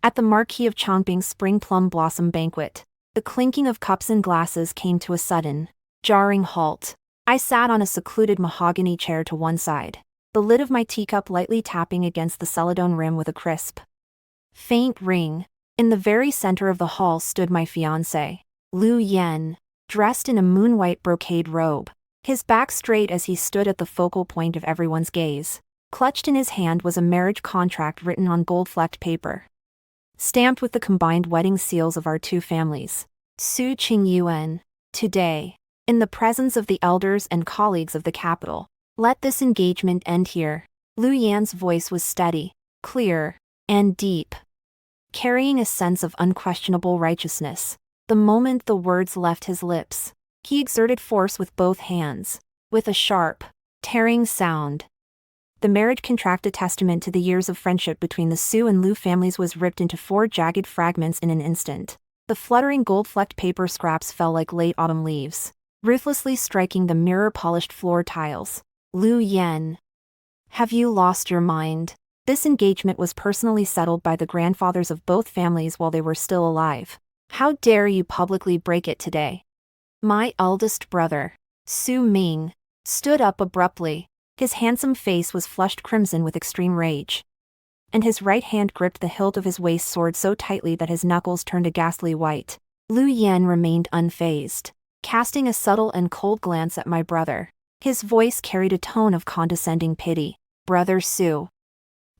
At the Marquis of Changping's spring plum blossom banquet, the clinking of cups and glasses came to a sudden, jarring halt. I sat on a secluded mahogany chair to one side, the lid of my teacup lightly tapping against the celadone rim with a crisp, faint ring. In the very center of the hall stood my fiancé, Lu Yen, dressed in a moon-white brocade robe, his back straight as he stood at the focal point of everyone's gaze. Clutched in his hand was a marriage contract written on gold-flecked paper, stamped with the combined wedding seals of our two families. Su Qingyuan. Today, in the presence of the elders and colleagues of the capital, let this engagement end here. Lu Yan's voice was steady, clear, and deep, carrying a sense of unquestionable righteousness. The moment the words left his lips, he exerted force with both hands. With a sharp, tearing sound, the marriage contract, a testament to the years of friendship between the Su and Lu families, was ripped into 4 jagged fragments in an instant. The fluttering gold-flecked paper scraps fell like late autumn leaves, ruthlessly striking the mirror-polished floor tiles. Lu Yen. Have you lost your mind? This engagement was personally settled by the grandfathers of both families while they were still alive. How dare you publicly break it today? My eldest brother, Su Ming, stood up abruptly. His handsome face was flushed crimson with extreme rage, and his right hand gripped the hilt of his waist sword so tightly that his knuckles turned a ghastly white. Lu Yen remained unfazed, casting a subtle and cold glance at my brother. His voice carried a tone of condescending pity. Brother Su,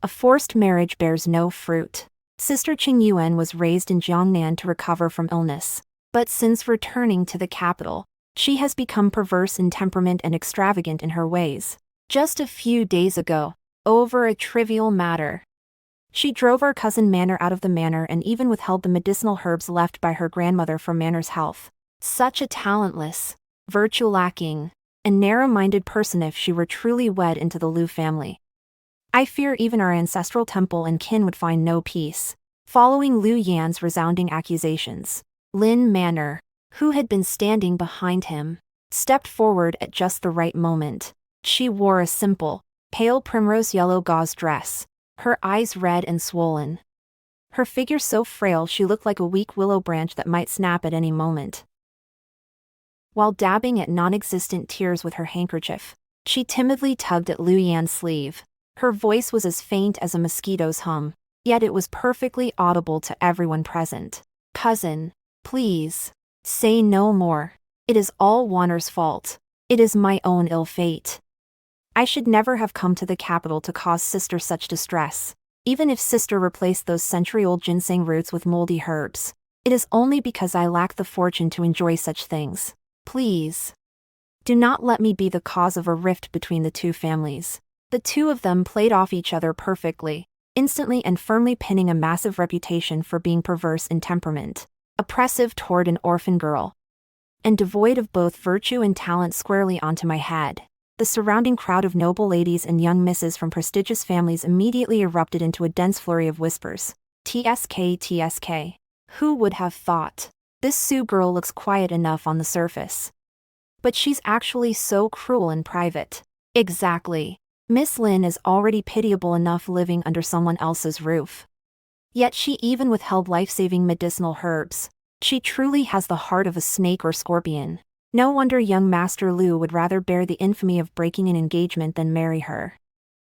a forced marriage bears no fruit. Sister Qingyuan was raised in Jiangnan to recover from illness, but since returning to the capital, she has become perverse in temperament and extravagant in her ways. Just a few days ago, over a trivial matter, she drove our cousin Man'er out of the manor and even withheld the medicinal herbs left by her grandmother for Man'er's health. Such a talentless, virtue-lacking, and narrow-minded person if she were truly wed into the Lu family. I fear even our ancestral temple and kin would find no peace. Following Lu Yan's resounding accusations, Lin Man'er, who had been standing behind him, stepped forward at just the right moment. She wore a simple, pale primrose yellow gauze dress, her eyes red and swollen, her figure so frail she looked like a weak willow branch that might snap at any moment. While dabbing at non-existent tears with her handkerchief, she timidly tugged at Lu Yan's sleeve. Her voice was as faint as a mosquito's hum, yet it was perfectly audible to everyone present. Cousin, please, say no more. It is all Wanner's fault. It is my own ill fate. I should never have come to the capital to cause sister such distress. Even if sister replaced those century-old ginseng roots with moldy herbs, it is only because I lack the fortune to enjoy such things. Please, do not let me be the cause of a rift between the two families. The two of them played off each other perfectly, instantly and firmly pinning a massive reputation for being perverse in temperament, oppressive toward an orphan girl, and devoid of both virtue and talent squarely onto my head. The surrounding crowd of noble ladies and young misses from prestigious families immediately erupted into a dense flurry of whispers. TSK, TSK. Who would have thought? This Su girl looks quiet enough on the surface, but she's actually so cruel in private. Exactly. Miss Lin is already pitiable enough living under someone else's roof. Yet she even withheld life-saving medicinal herbs. She truly has the heart of a snake or scorpion. No wonder young Master Lu would rather bear the infamy of breaking an engagement than marry her,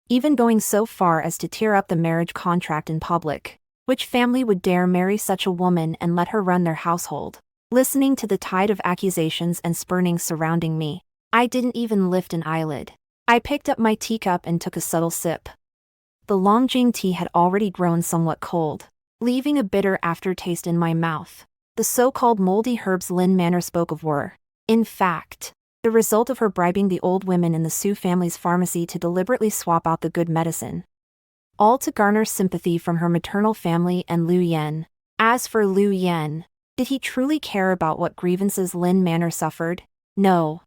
even going so far as to tear up the marriage contract in public. Which family would dare marry such a woman and let her run their household? Listening to the tide of accusations and spurning surrounding me, I didn't even lift an eyelid. I picked up my teacup and took a subtle sip. The Longjing tea had already grown somewhat cold, leaving a bitter aftertaste in my mouth. The so-called moldy herbs Lin Man'er spoke of were, in fact, the result of her bribing the old women in the Su family's pharmacy to deliberately swap out the good medicine, all to garner sympathy from her maternal family and Lu Yen. As for Lu Yen, did he truly care about what grievances Lin Man'er suffered? No.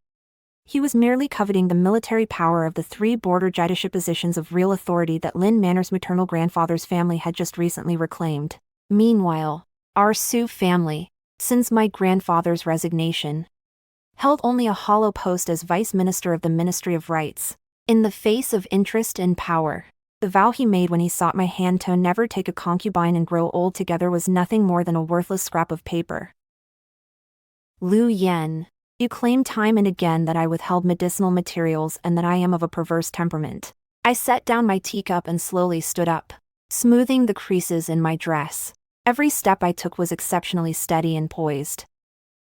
He was merely coveting the military power of the 3 border judicial positions of real authority that Lin Man'er's maternal grandfather's family had just recently reclaimed. Meanwhile, our Su family, since my grandfather's resignation, held only a hollow post as Vice Minister of the Ministry of Rights. In the face of interest and power, The vow he made when he sought my hand to never take a concubine and grow old together was nothing more than a worthless scrap of paper. Lu Yan, you claim time and again that I withheld medicinal materials and that I am of a perverse temperament. I set down my teacup and slowly stood up, smoothing the creases in my dress. Every step I took was exceptionally steady and poised,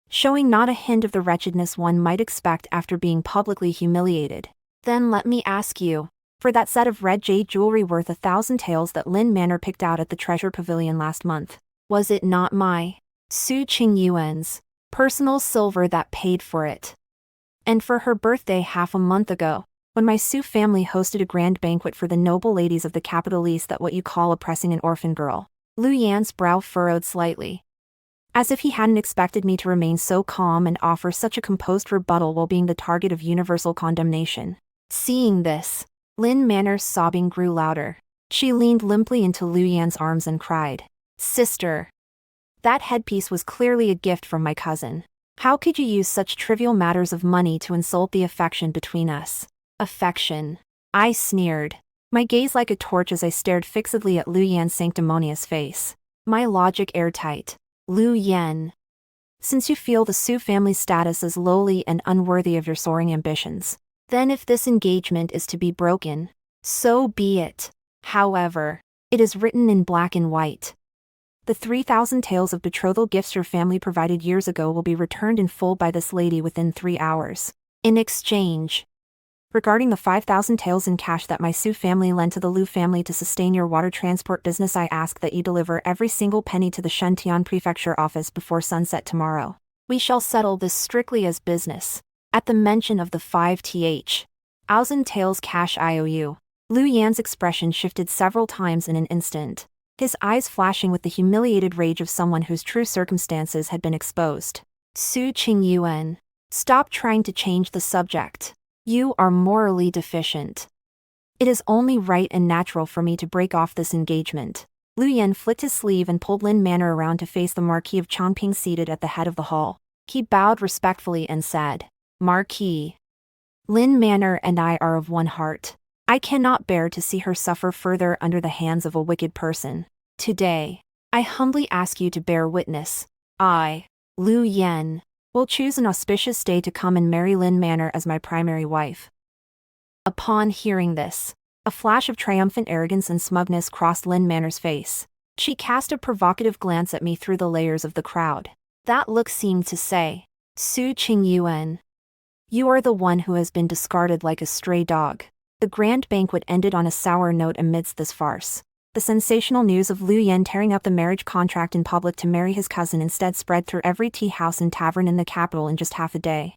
showing not a hint of the wretchedness one might expect after being publicly humiliated. Then let me ask you, for that set of red jade jewelry worth 1,000 taels that Lin Man'er picked out at the treasure pavilion last month, was it not my Su Qingyuan's personal silver that paid for it? And for her birthday half a month ago, when my Su family hosted a grand banquet for the noble ladies of the capital East, that what you call oppressing an orphan girl? Lu Yan's brow furrowed slightly, as if he hadn't expected me to remain so calm and offer such a composed rebuttal while being the target of universal condemnation. Seeing this, Lin Man'er's sobbing grew louder. She leaned limply into Lu Yan's arms and cried, "Sister, that headpiece was clearly a gift from my cousin. How could you use such trivial matters of money to insult the affection between us?" Affection, I sneered, my gaze like a torch as I stared fixedly at Lu Yan's sanctimonious face. My logic airtight. Lu Yan, since you feel the Su family's status as lowly and unworthy of your soaring ambitions, then if this engagement is to be broken, so be it. However, it is written in black and white. The 3,000 taels of betrothal gifts your family provided years ago will be returned in full by this lady within 3 hours. In exchange, regarding the 5,000 taels in cash that my Su family lent to the Lu family to sustain your water transport business, I ask that you deliver every single penny to the Shentian Prefecture office before sunset tomorrow. We shall settle this strictly as business. At the mention of the 5,000 taels cash IOU, Lu Yan's expression shifted several times in an instant, his eyes flashing with the humiliated rage of someone whose true circumstances had been exposed. Su Qingyuan, stop trying to change the subject. You are morally deficient. It is only right and natural for me to break off this engagement. Lu Yan flicked his sleeve and pulled Lin Man'er around to face the Marquis of Changping seated at the head of the hall. He bowed respectfully and said, "Marquis, Lin Man'er and I are of one heart. I cannot bear to see her suffer further under the hands of a wicked person. Today, I humbly ask you to bear witness. I, Lu Yan, will choose an auspicious day to come and marry Lin Man'er as my primary wife." Upon hearing this, a flash of triumphant arrogance and smugness crossed Lin Man'er's face. She cast a provocative glance at me through the layers of the crowd. That look seemed to say, "Su Qingyuan, you are the one who has been discarded like a stray dog." The grand banquet ended on a sour note amidst this farce. The sensational news of Lu Yan tearing up the marriage contract in public to marry his cousin instead spread through every tea house and tavern in the capital in just half a day.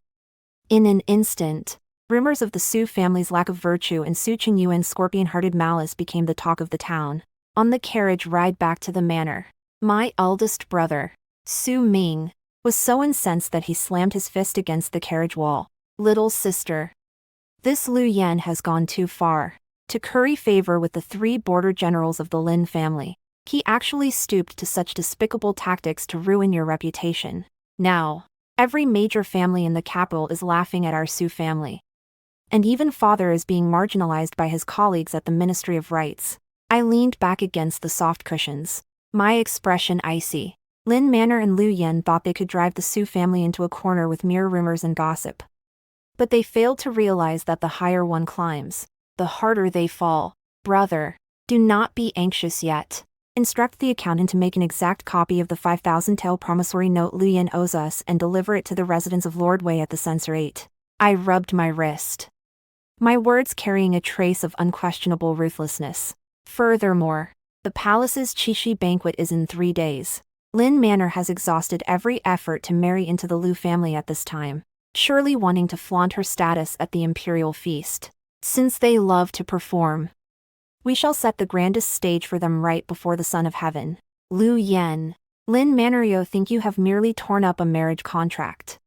In an instant, rumors of the Su family's lack of virtue and Su Qingyuan's scorpion-hearted malice became the talk of the town. On the carriage ride back to the manor, my eldest brother, Su Ming, was so incensed that he slammed his fist against the carriage wall. "Little sister, this Lu Yan has gone too far. To curry favor with the 3 border generals of the Lin family, he actually stooped to such despicable tactics to ruin your reputation. Now, every major family in the capital is laughing at our Su family. And even father is being marginalized by his colleagues at the Ministry of Rights." I leaned back against the soft cushions, my expression icy. Lin Man'er and Lu Yan thought they could drive the Su family into a corner with mere rumors and gossip. But they failed to realize that the higher one climbs, the harder they fall. "Brother, do not be anxious yet. Instruct the accountant to make an exact copy of the 5,000 tael promissory note Lu Yan owes us and deliver it to the residence of Lord Wei at the censorate." I rubbed my wrist, my words carrying a trace of unquestionable ruthlessness. Furthermore, the palace's Qixi banquet is in 3 days. Lin Man'er has exhausted every effort to marry into the Lu family at this time, surely wanting to flaunt her status at the imperial feast. Since they love to perform, we shall set the grandest stage for them right before the Son of Heaven. Lu Yan, Lin Man'er, you think you have merely torn up a marriage contract.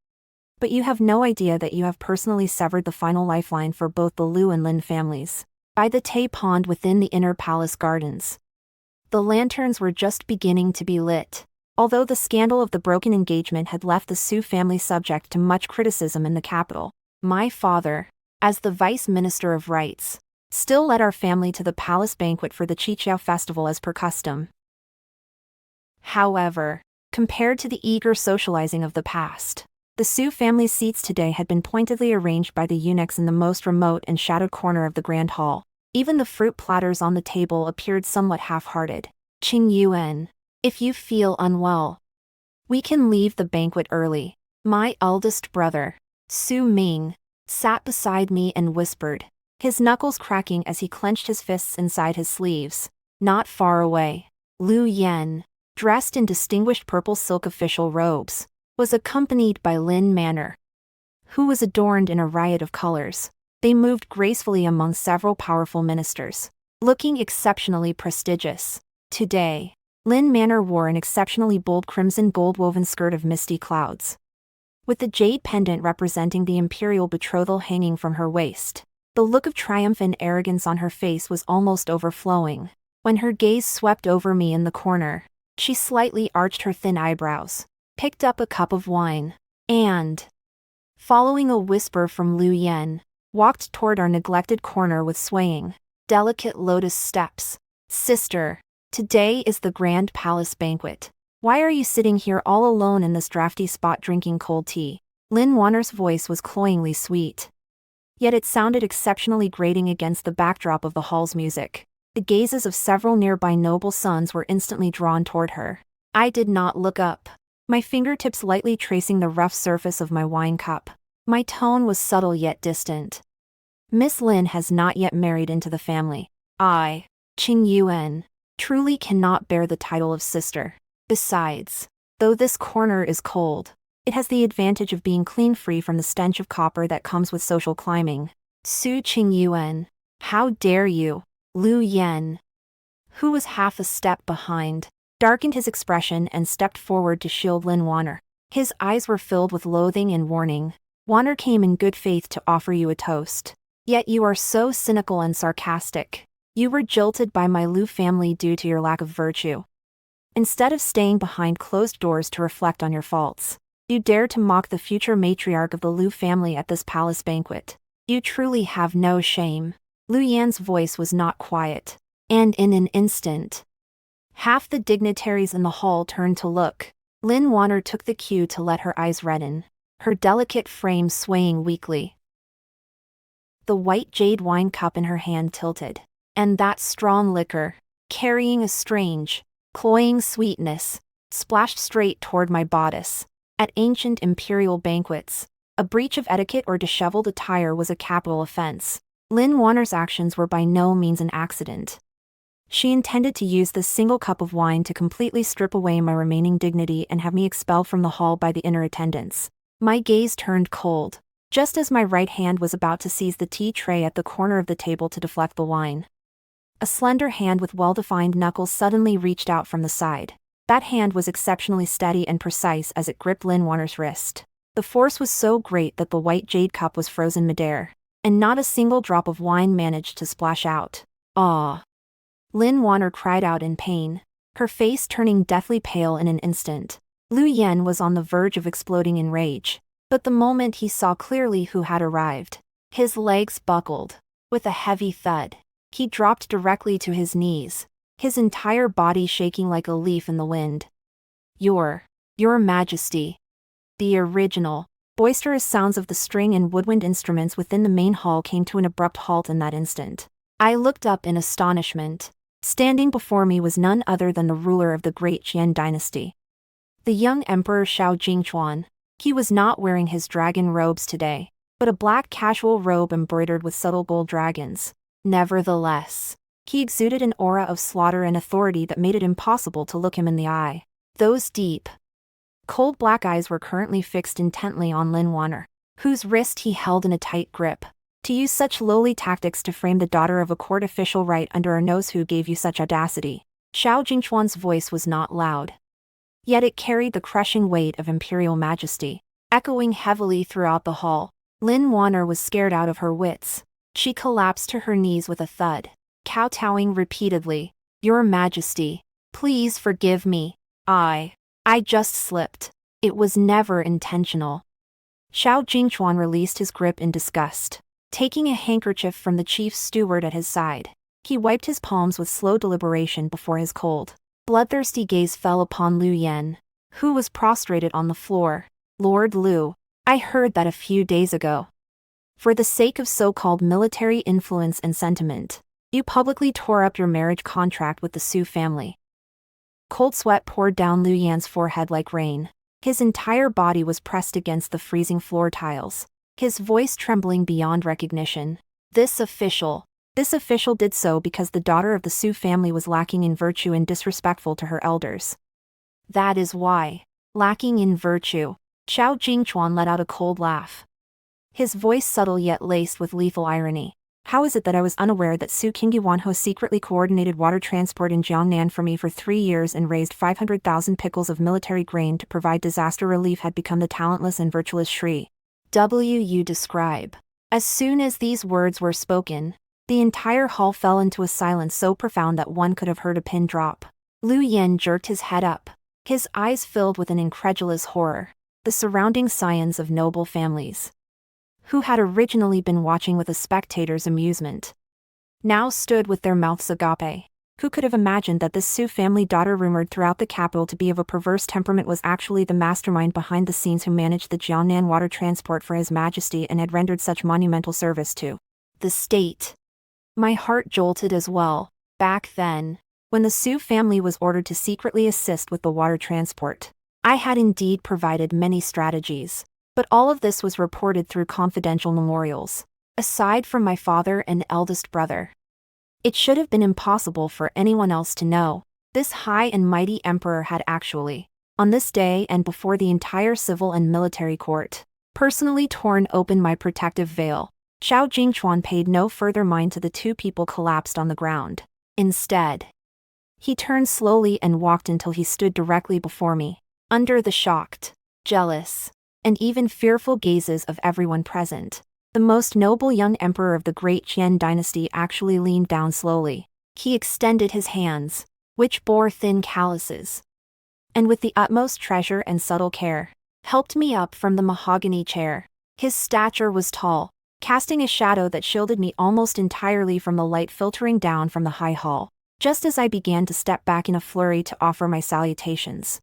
But you have no idea that you have personally severed the final lifeline for both the Lu and Lin families. By the Tay Pond within the inner palace gardens, the lanterns were just beginning to be lit. Although the scandal of the broken engagement had left the Su family subject to much criticism in the capital, my father, as the Vice Minister of Rights, still led our family to the palace banquet for the Qiqiao festival as per custom. However, compared to the eager socializing of the past, the Su family's seats today had been pointedly arranged by the eunuchs in the most remote and shadowed corner of the grand hall. Even the fruit platters on the table appeared somewhat half-hearted. Qingyuan, if you feel unwell, we can leave the banquet early. My eldest brother, Su Ming, sat beside me and whispered, his knuckles cracking as he clenched his fists inside his sleeves. Not far away, Lu Yan, dressed in distinguished purple silk official robes, was accompanied by Lin Man'er, who was adorned in a riot of colors. They moved gracefully among several powerful ministers, looking exceptionally prestigious. Today, Lin Man'er wore an exceptionally bold crimson gold-woven skirt of misty clouds, with the jade pendant representing the imperial betrothal hanging from her waist. The look of triumph and arrogance on her face was almost overflowing. When her gaze swept over me in the corner, she slightly arched her thin eyebrows, picked up a cup of wine, and, following a whisper from Lu Yan, walked toward our neglected corner with swaying, delicate lotus steps. Sister, today is the grand palace banquet. Why are you sitting here all alone in this drafty spot drinking cold tea? Lin Man'er's voice was cloyingly sweet, yet it sounded exceptionally grating against the backdrop of the hall's music. The gazes of several nearby noble sons were instantly drawn toward her. I did not look up, my fingertips lightly tracing the rough surface of my wine cup. My tone was subtle yet distant. Miss Lin has not yet married into the family. I, Qingyuan, truly cannot bear the title of sister. Besides, though this corner is cold, it has the advantage of being clean-free from the stench of copper that comes with social climbing. Su Qingyuan, how dare you? Lu Yan, who was half a step behind, darkened his expression and stepped forward to shield Lin Man'er. His eyes were filled with loathing and warning. Man'er came in good faith to offer you a toast. Yet you are so cynical and sarcastic. You were jilted by my Lu family due to your lack of virtue. Instead of staying behind closed doors to reflect on your faults, you dare to mock the future matriarch of the Lu family at this palace banquet. You truly have no shame. Lu Yan's voice was not quiet, and in an instant, half the dignitaries in the hall turned to look. Lin Man'er took the cue to let her eyes redden, her delicate frame swaying weakly. The white jade wine cup in her hand tilted, and that strong liquor, carrying a strange, cloying sweetness, splashed straight toward my bodice. At ancient imperial banquets, a breach of etiquette or disheveled attire was a capital offense. Lin Man'er's actions were by no means an accident. She intended to use this single cup of wine to completely strip away my remaining dignity and have me expelled from the hall by the inner attendants. My gaze turned cold, just as my right hand was about to seize the tea tray at the corner of the table to deflect the wine. A slender hand with well-defined knuckles suddenly reached out from the side. That hand was exceptionally steady and precise as it gripped Lin Man'er's wrist. The force was so great that the white jade cup was frozen midair, and not a single drop of wine managed to splash out. Ah! Lin Man'er cried out in pain, her face turning deathly pale in an instant. Lu Yan was on the verge of exploding in rage, but the moment he saw clearly who had arrived, his legs buckled. With a heavy thud, he dropped directly to his knees, his entire body shaking like a leaf in the wind. Your Majesty. The original, boisterous sounds of the string and woodwind instruments within the main hall came to an abrupt halt in that instant. I looked up in astonishment. Standing before me was none other than the ruler of the Great Qian Dynasty, the young Emperor Xiao Jingchuan. He was not wearing his dragon robes today, but a black casual robe embroidered with subtle gold dragons. Nevertheless, he exuded an aura of slaughter and authority that made it impossible to look him in the eye. Those deep, cold black eyes were currently fixed intently on Lin Man'er, whose wrist he held in a tight grip. To use such lowly tactics to frame the daughter of a court official right under our nose, who gave you such audacity? Xiao Jingchuan's voice was not loud, yet it carried the crushing weight of imperial majesty, echoing heavily throughout the hall. Lin Man'er was scared out of her wits. She collapsed to her knees with a thud, kowtowing repeatedly. Your Majesty, please forgive me. I just slipped. It was never intentional. Xiao Jingchuan released his grip in disgust. taking a handkerchief from the chief steward at his side. He wiped his palms with slow deliberation before his cold, bloodthirsty gaze fell upon Lu Yan, who was prostrated on the floor. Lord Lu, I heard that a few days ago. For the sake of so-called military influence and sentiment, you publicly tore up your marriage contract with the Su family. Cold sweat poured down Lu Yan's forehead like rain. His entire body was pressed against the freezing floor tiles, his voice trembling beyond recognition. This official did so because the daughter of the Su family was lacking in virtue and disrespectful to her elders. That is why. Lacking in virtue. Xiao Jingchuan let out a cold laugh, his voice subtle yet laced with lethal irony. How is it that I was unaware that Su Qingyuan Ho secretly coordinated water transport in Jiangnan for me for 3 years and raised 500,000 pickles of military grain to provide disaster relief had become the talentless and virtuous Shri W. You describe. As soon as these words were spoken, the entire hall fell into a silence so profound that one could have heard a pin drop. Lu Yan jerked his head up, his eyes filled with an incredulous horror. The surrounding scions of noble families, who had originally been watching with a spectator's amusement, now stood with their mouths agape. Who could have imagined that this Su family daughter rumored throughout the capital to be of a perverse temperament was actually the mastermind behind the scenes who managed the Jiangnan water transport for His Majesty and had rendered such monumental service to the state? My heart jolted as well. Back then, when the Su family was ordered to secretly assist with the water transport, I had indeed provided many strategies, but all of this was reported through confidential memorials. Aside from my father and eldest brother, it should have been impossible for anyone else to know. This high and mighty emperor had actually, on this day and before the entire civil and military court, personally torn open my protective veil. Xiao Jingchuan paid no further mind to the two people collapsed on the ground. Instead, he turned slowly and walked until he stood directly before me. Under the shocked, jealous, and even fearful gazes of everyone present, the most noble young emperor of the Great Qian Dynasty actually leaned down slowly. He extended his hands, which bore thin calluses, and with the utmost treasure and subtle care, helped me up from the mahogany chair. His stature was tall, casting a shadow that shielded me almost entirely from the light filtering down from the high hall. Just as I began to step back in a flurry to offer my salutations,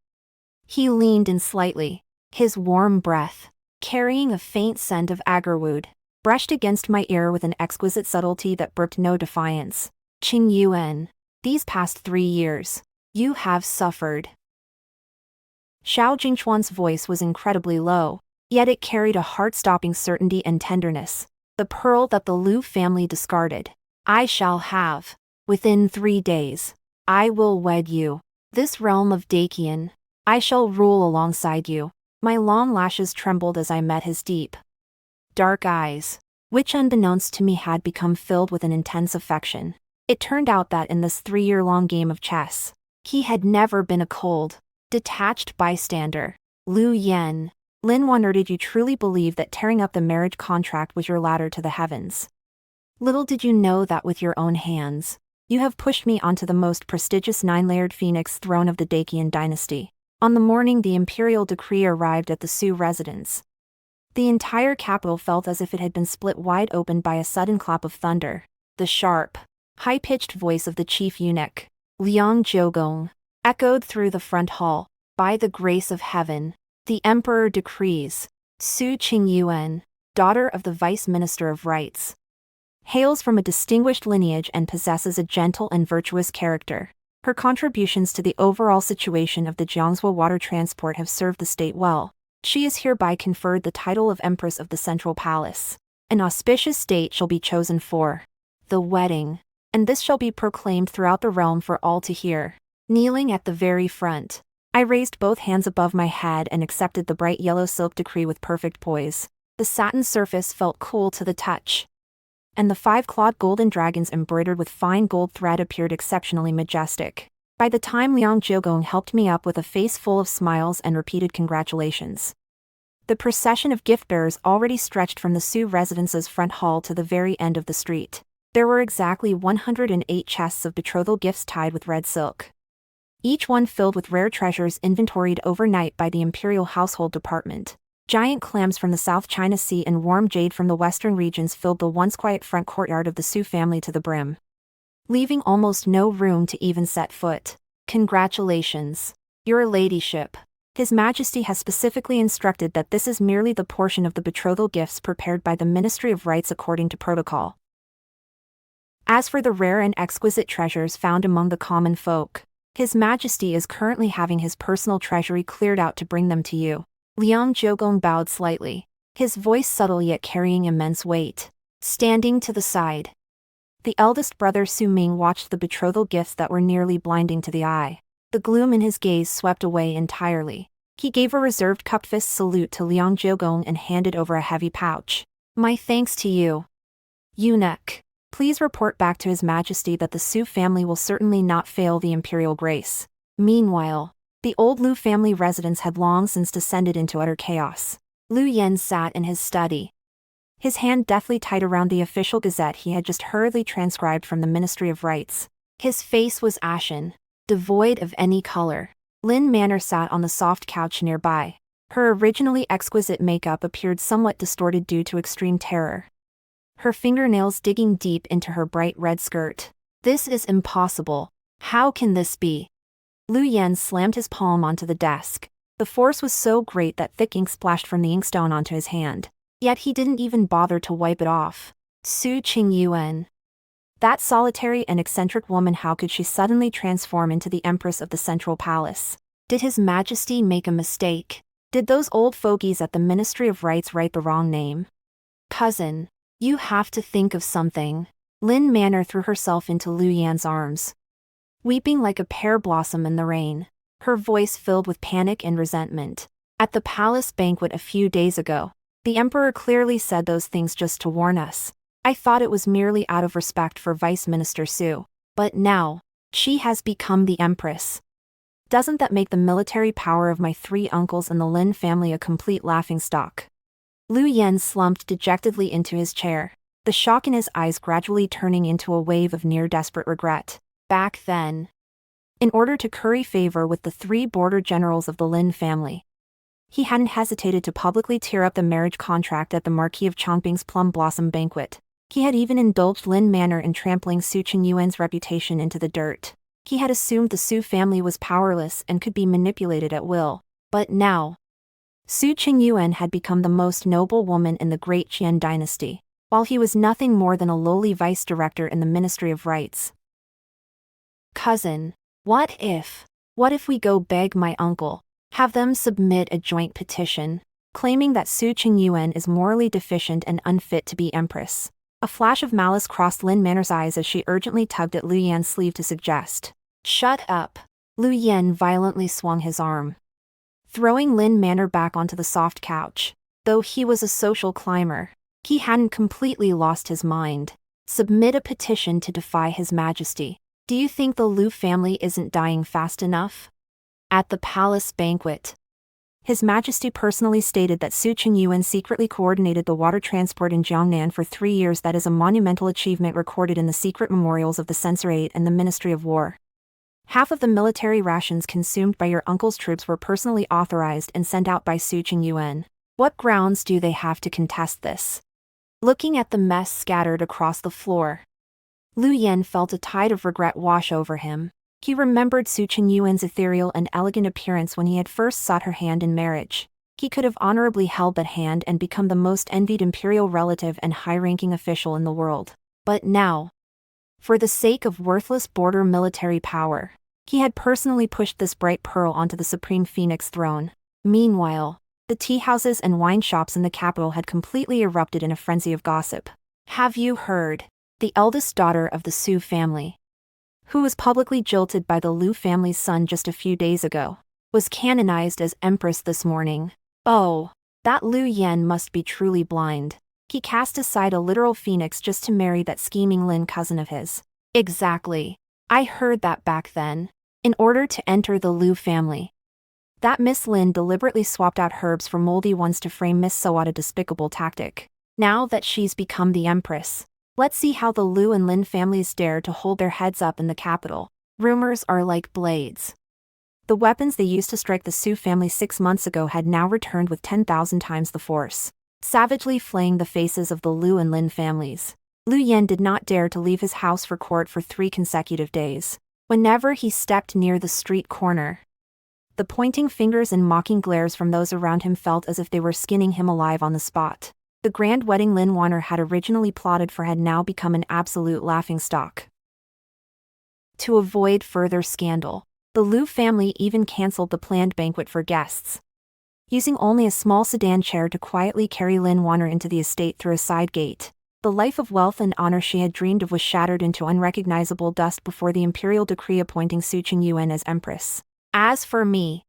he leaned in slightly, his warm breath, carrying a faint scent of agarwood, brushed against my ear with an exquisite subtlety that brooked no defiance. Qingyuan, these past 3 years, you have suffered. Xiao Jingchuan's voice was incredibly low, yet it carried a heart-stopping certainty and tenderness. The pearl that the Lu family discarded, I shall have. Within 3 days, I will wed you. This realm of Dacian, I shall rule alongside you. My long lashes trembled as I met his deep, dark eyes, which unbeknownst to me had become filled with an intense affection. It turned out that in this 3-year-long game of chess, he had never been a cold, detached bystander. Lu Yan, Lin Man'er, did you truly believe that tearing up the marriage contract was your ladder to the heavens? Little did you know that with your own hands, you have pushed me onto the most prestigious 9-layered phoenix throne of the Qian Dynasty. On the morning the imperial decree arrived at the Su residence, the entire capital felt as if it had been split wide open by a sudden clap of thunder. The sharp, high-pitched voice of the chief eunuch, Liang Jiogong, echoed through the front hall. By the grace of heaven, the emperor decrees, Su Qingyuan, daughter of the vice minister of rights, hails from a distinguished lineage and possesses a gentle and virtuous character. Her contributions to the overall situation of the Jiangsu water transport have served the state well. She is hereby conferred the title of Empress of the Central Palace. An auspicious date shall be chosen for the wedding, and this shall be proclaimed throughout the realm for all to hear. Kneeling at the very front, I raised both hands above my head and accepted the bright yellow silk decree with perfect poise. The satin surface felt cool to the touch, and the 5-clawed golden dragons embroidered with fine gold thread appeared exceptionally majestic. By the time Liang Jiogong helped me up with a face full of smiles and repeated congratulations, the procession of gift-bearers already stretched from the Su residence's front hall to the very end of the street. There were exactly 108 chests of betrothal gifts tied with red silk, each one filled with rare treasures inventoried overnight by the imperial household department. Giant clams from the South China Sea and warm jade from the western regions filled the once quiet front courtyard of the Su family to the brim, leaving almost no room to even set foot. Congratulations, Your Ladyship. His Majesty has specifically instructed that this is merely the portion of the betrothal gifts prepared by the Ministry of Rites according to protocol. As for the rare and exquisite treasures found among the common folk, His Majesty is currently having his personal treasury cleared out to bring them to you. Liang Jiugong bowed slightly, his voice subtle yet carrying immense weight. Standing to the side, the eldest brother Su Ming watched the betrothal gifts that were nearly blinding to the eye. The gloom in his gaze swept away entirely. He gave a reserved cupped fist salute to Liang Jiugong and handed over a heavy pouch. My thanks to you. Eunuch, please report back to His Majesty that the Su family will certainly not fail the imperial grace. Meanwhile, the old Lu family residence had long since descended into utter chaos. Lu Yen sat in his study, his hand deathly tight around the official gazette he had just hurriedly transcribed from the Ministry of Rites. His face was ashen, devoid of any color. Lin Man'er sat on the soft couch nearby. Her originally exquisite makeup appeared somewhat distorted due to extreme terror, her fingernails digging deep into her bright red skirt. This is impossible. How can this be? Lu Yen slammed his palm onto the desk. The force was so great that thick ink splashed from the inkstone onto his hand. Yet he didn't even bother to wipe it off. Su Qingyuan. That solitary and eccentric woman, how could she suddenly transform into the Empress of the Central Palace? Did His Majesty make a mistake? Did those old fogies at the Ministry of Rites write the wrong name? Cousin, you have to think of something. Lin Man'er threw herself into Lu Yan's arms, weeping like a pear blossom in the rain, her voice filled with panic and resentment. At the palace banquet a few days ago, the Emperor clearly said those things just to warn us. I thought it was merely out of respect for Vice Minister Su. But now, she has become the Empress. Doesn't that make the military power of my three uncles and the Lin family a complete laughingstock? Lu Yen slumped dejectedly into his chair, the shock in his eyes gradually turning into a wave of near-desperate regret. Back then, in order to curry favor with the three border generals of the Lin family, he hadn't hesitated to publicly tear up the marriage contract at the Marquis of Changping's Plum Blossom banquet. He had even indulged Lin Man'er in trampling Su Qingyuan's reputation into the dirt. He had assumed the Su family was powerless and could be manipulated at will. But now, Su Qingyuan had become the most noble woman in the Great Qian Dynasty, while he was nothing more than a lowly vice director in the Ministry of Rites. Cousin, what if we go beg my uncle, have them submit a joint petition, claiming that Su Qingyuan is morally deficient and unfit to be Empress? A flash of malice crossed Lin Man'er's eyes as she urgently tugged at Lu Yan's sleeve to suggest. Shut up. Lu Yen violently swung his arm, throwing Lin Man'er back onto the soft couch. Though he was a social climber, he hadn't completely lost his mind. Submit a petition to defy His Majesty. Do you think the Lu family isn't dying fast enough? At the palace banquet, His Majesty personally stated that Su Qingyuan secretly coordinated the water transport in Jiangnan for 3 years. That is a monumental achievement recorded in the secret memorials of the Censorate and the Ministry of War. Half of the military rations consumed by your uncle's troops were personally authorized and sent out by Su Qingyuan. What grounds do they have to contest this? Looking at the mess scattered across the floor, Lu Yen felt a tide of regret wash over him. He remembered Su Qingyuan's ethereal and elegant appearance when he had first sought her hand in marriage. He could have honorably held that hand and become the most envied imperial relative and high-ranking official in the world. But now, for the sake of worthless border military power, he had personally pushed this bright pearl onto the supreme phoenix throne. Meanwhile, the tea houses and wine shops in the capital had completely erupted in a frenzy of gossip. Have you heard? The eldest daughter of the Su family, who was publicly jilted by the Lu family's son just a few days ago, was canonized as Empress this morning. Oh, that Lu Yen must be truly blind. He cast aside a literal phoenix just to marry that scheming Lin cousin of his. Exactly. I heard that back then. In order to enter the Lu family, that Miss Lin deliberately swapped out herbs for moldy ones to frame Miss Soat, a despicable tactic. Now that she's become the Empress, let's see how the Lu and Lin families dare to hold their heads up in the capital. Rumors are like blades. The weapons they used to strike the Su family 6 months ago had now returned with 10,000 times the force, savagely flaying the faces of the Lu and Lin families. Lu Yan did not dare to leave his house for court for 3 consecutive days. Whenever he stepped near the street corner, the pointing fingers and mocking glares from those around him felt as if they were skinning him alive on the spot. The grand wedding Lin Man'er had originally plotted for had now become an absolute laughingstock. To avoid further scandal, the Lu family even cancelled the planned banquet for guests, using only a small sedan chair to quietly carry Lin Man'er into the estate through a side gate. The life of wealth and honor she had dreamed of was shattered into unrecognizable dust before the imperial decree appointing Su Qingyuan as Empress. As for me,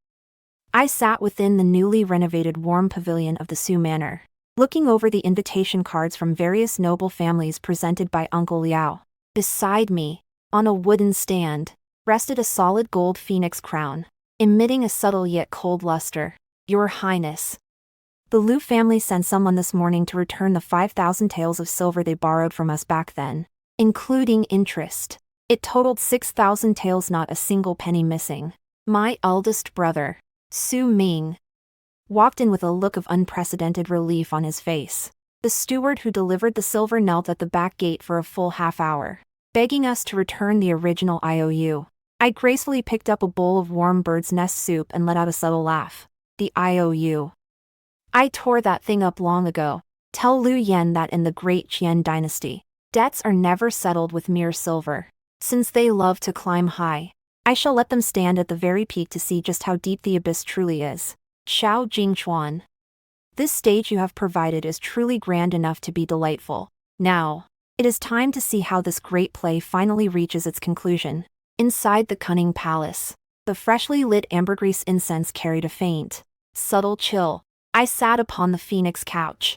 I sat within the newly renovated warm pavilion of the Su Manor, looking over the invitation cards from various noble families presented by Uncle Liao. Beside me, on a wooden stand, rested a solid gold phoenix crown, emitting a subtle yet cold luster. Your Highness. The Lu family sent someone this morning to return the 5,000 taels of silver they borrowed from us back then, including interest. It totaled 6,000 taels, not a single penny missing. My eldest brother, Su Ming, walked in with a look of unprecedented relief on his face. The steward who delivered the silver knelt at the back gate for a full half-hour, begging us to return the original IOU. I gracefully picked up a bowl of warm bird's nest soup and let out a subtle laugh. The IOU. I tore that thing up long ago. Tell Liu Yan that in the Great Qian Dynasty, debts are never settled with mere silver. Since they love to climb high, I shall let them stand at the very peak to see just how deep the abyss truly is. Xiao Jingchuan. This stage you have provided is truly grand enough to be delightful. Now, it is time to see how this great play finally reaches its conclusion. Inside the cunning palace, the freshly lit ambergris incense carried a faint, subtle chill. I sat upon the phoenix couch,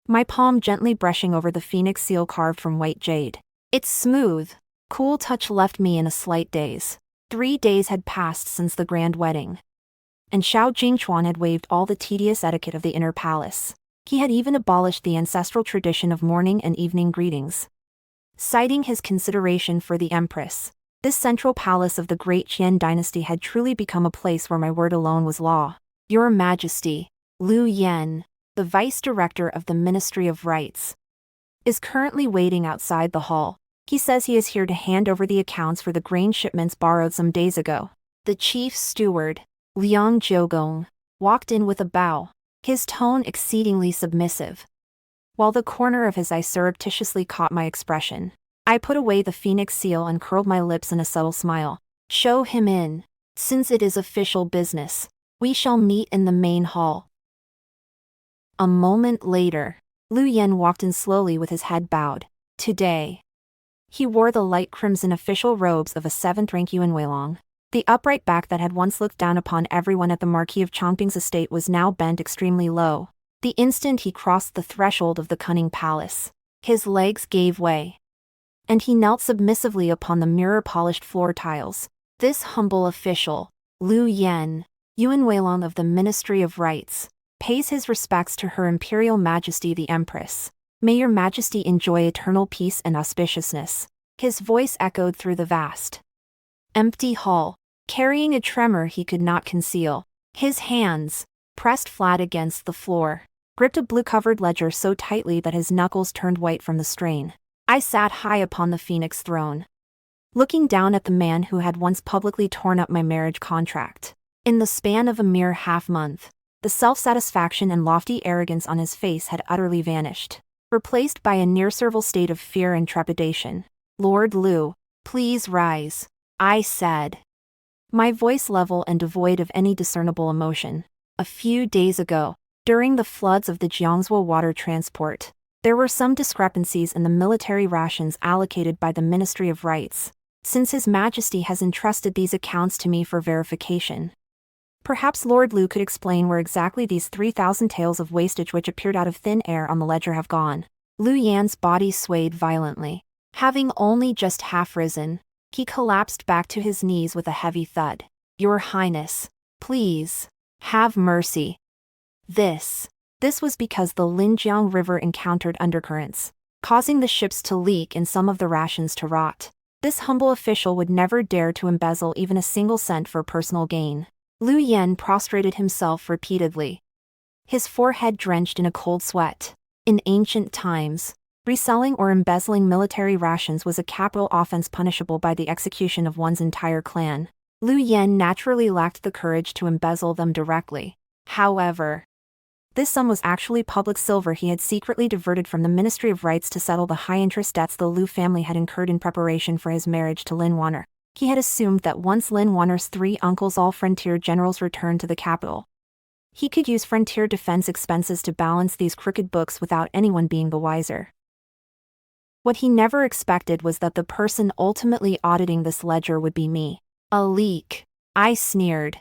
my palm gently brushing over the phoenix seal carved from white jade. Its smooth, cool touch left me in a slight daze. 3 days had passed since the grand wedding, and Xiao Jingchuan had waived all the tedious etiquette of the inner palace. He had even abolished the ancestral tradition of morning and evening greetings. Citing his consideration for the Empress, this central palace of the Great Qian Dynasty had truly become a place where my word alone was law. Your Majesty, Liu Yan, the Vice Director of the Ministry of Rights, is currently waiting outside the hall. He says he is here to hand over the accounts for the grain shipments borrowed some days ago. The chief steward, Liang Jiogong, walked in with a bow, his tone exceedingly submissive. While the corner of his eye surreptitiously caught my expression, I put away the phoenix seal and curled my lips in a subtle smile. Show him in. Since it is official business, we shall meet in the main hall. A moment later, Liu Yan walked in slowly with his head bowed. Today, he wore the light crimson official robes of a 7th-rank Yuan. The upright back that had once looked down upon everyone at the Marquis of Changping's estate was now bent extremely low. The instant he crossed the threshold of the cunning palace, his legs gave way, and he knelt submissively upon the mirror-polished floor tiles. This humble official, Liu Yan, Yuan of the Ministry of Rights, pays his respects to Her Imperial Majesty the Empress. May your Majesty enjoy eternal peace and auspiciousness. His voice echoed through the vast, empty hall, carrying a tremor he could not conceal. His hands, pressed flat against the floor, gripped a blue-covered ledger so tightly that his knuckles turned white from the strain. I sat high upon the phoenix throne, looking down at the man who had once publicly torn up my marriage contract. In the span of a mere half-month, the self-satisfaction and lofty arrogance on his face had utterly vanished, replaced by a near-servile state of fear and trepidation. Lord Liu, please rise, I said, my voice level and devoid of any discernible emotion. A few days ago, during the floods of the Jiangsu water transport, there were some discrepancies in the military rations allocated by the Ministry of Rights. Since His Majesty has entrusted these accounts to me for verification, perhaps Lord Liu could explain where exactly these 3,000 taels of wastage which appeared out of thin air on the ledger have gone. Liu Yan's body swayed violently. Having only just half risen, he collapsed back to his knees with a heavy thud. Your Highness, please, have mercy. This was because the Linjiang River encountered undercurrents, causing the ships to leak and some of the rations to rot. This humble official would never dare to embezzle even a single cent for personal gain. Lu Yen prostrated himself repeatedly, his forehead drenched in a cold sweat. In ancient times, reselling or embezzling military rations was a capital offense punishable by the execution of one's entire clan. Lu Yen naturally lacked the courage to embezzle them directly. However, this sum was actually public silver he had secretly diverted from the Ministry of Rights to settle the high-interest debts the Lu family had incurred in preparation for his marriage to Lin Man'er. He had assumed that once Lin Man'er's 3 uncles, all frontier generals, returned to the capital, he could use frontier defense expenses to balance these crooked books without anyone being the wiser. What he never expected was that the person ultimately auditing this ledger would be me. A leak, I sneered,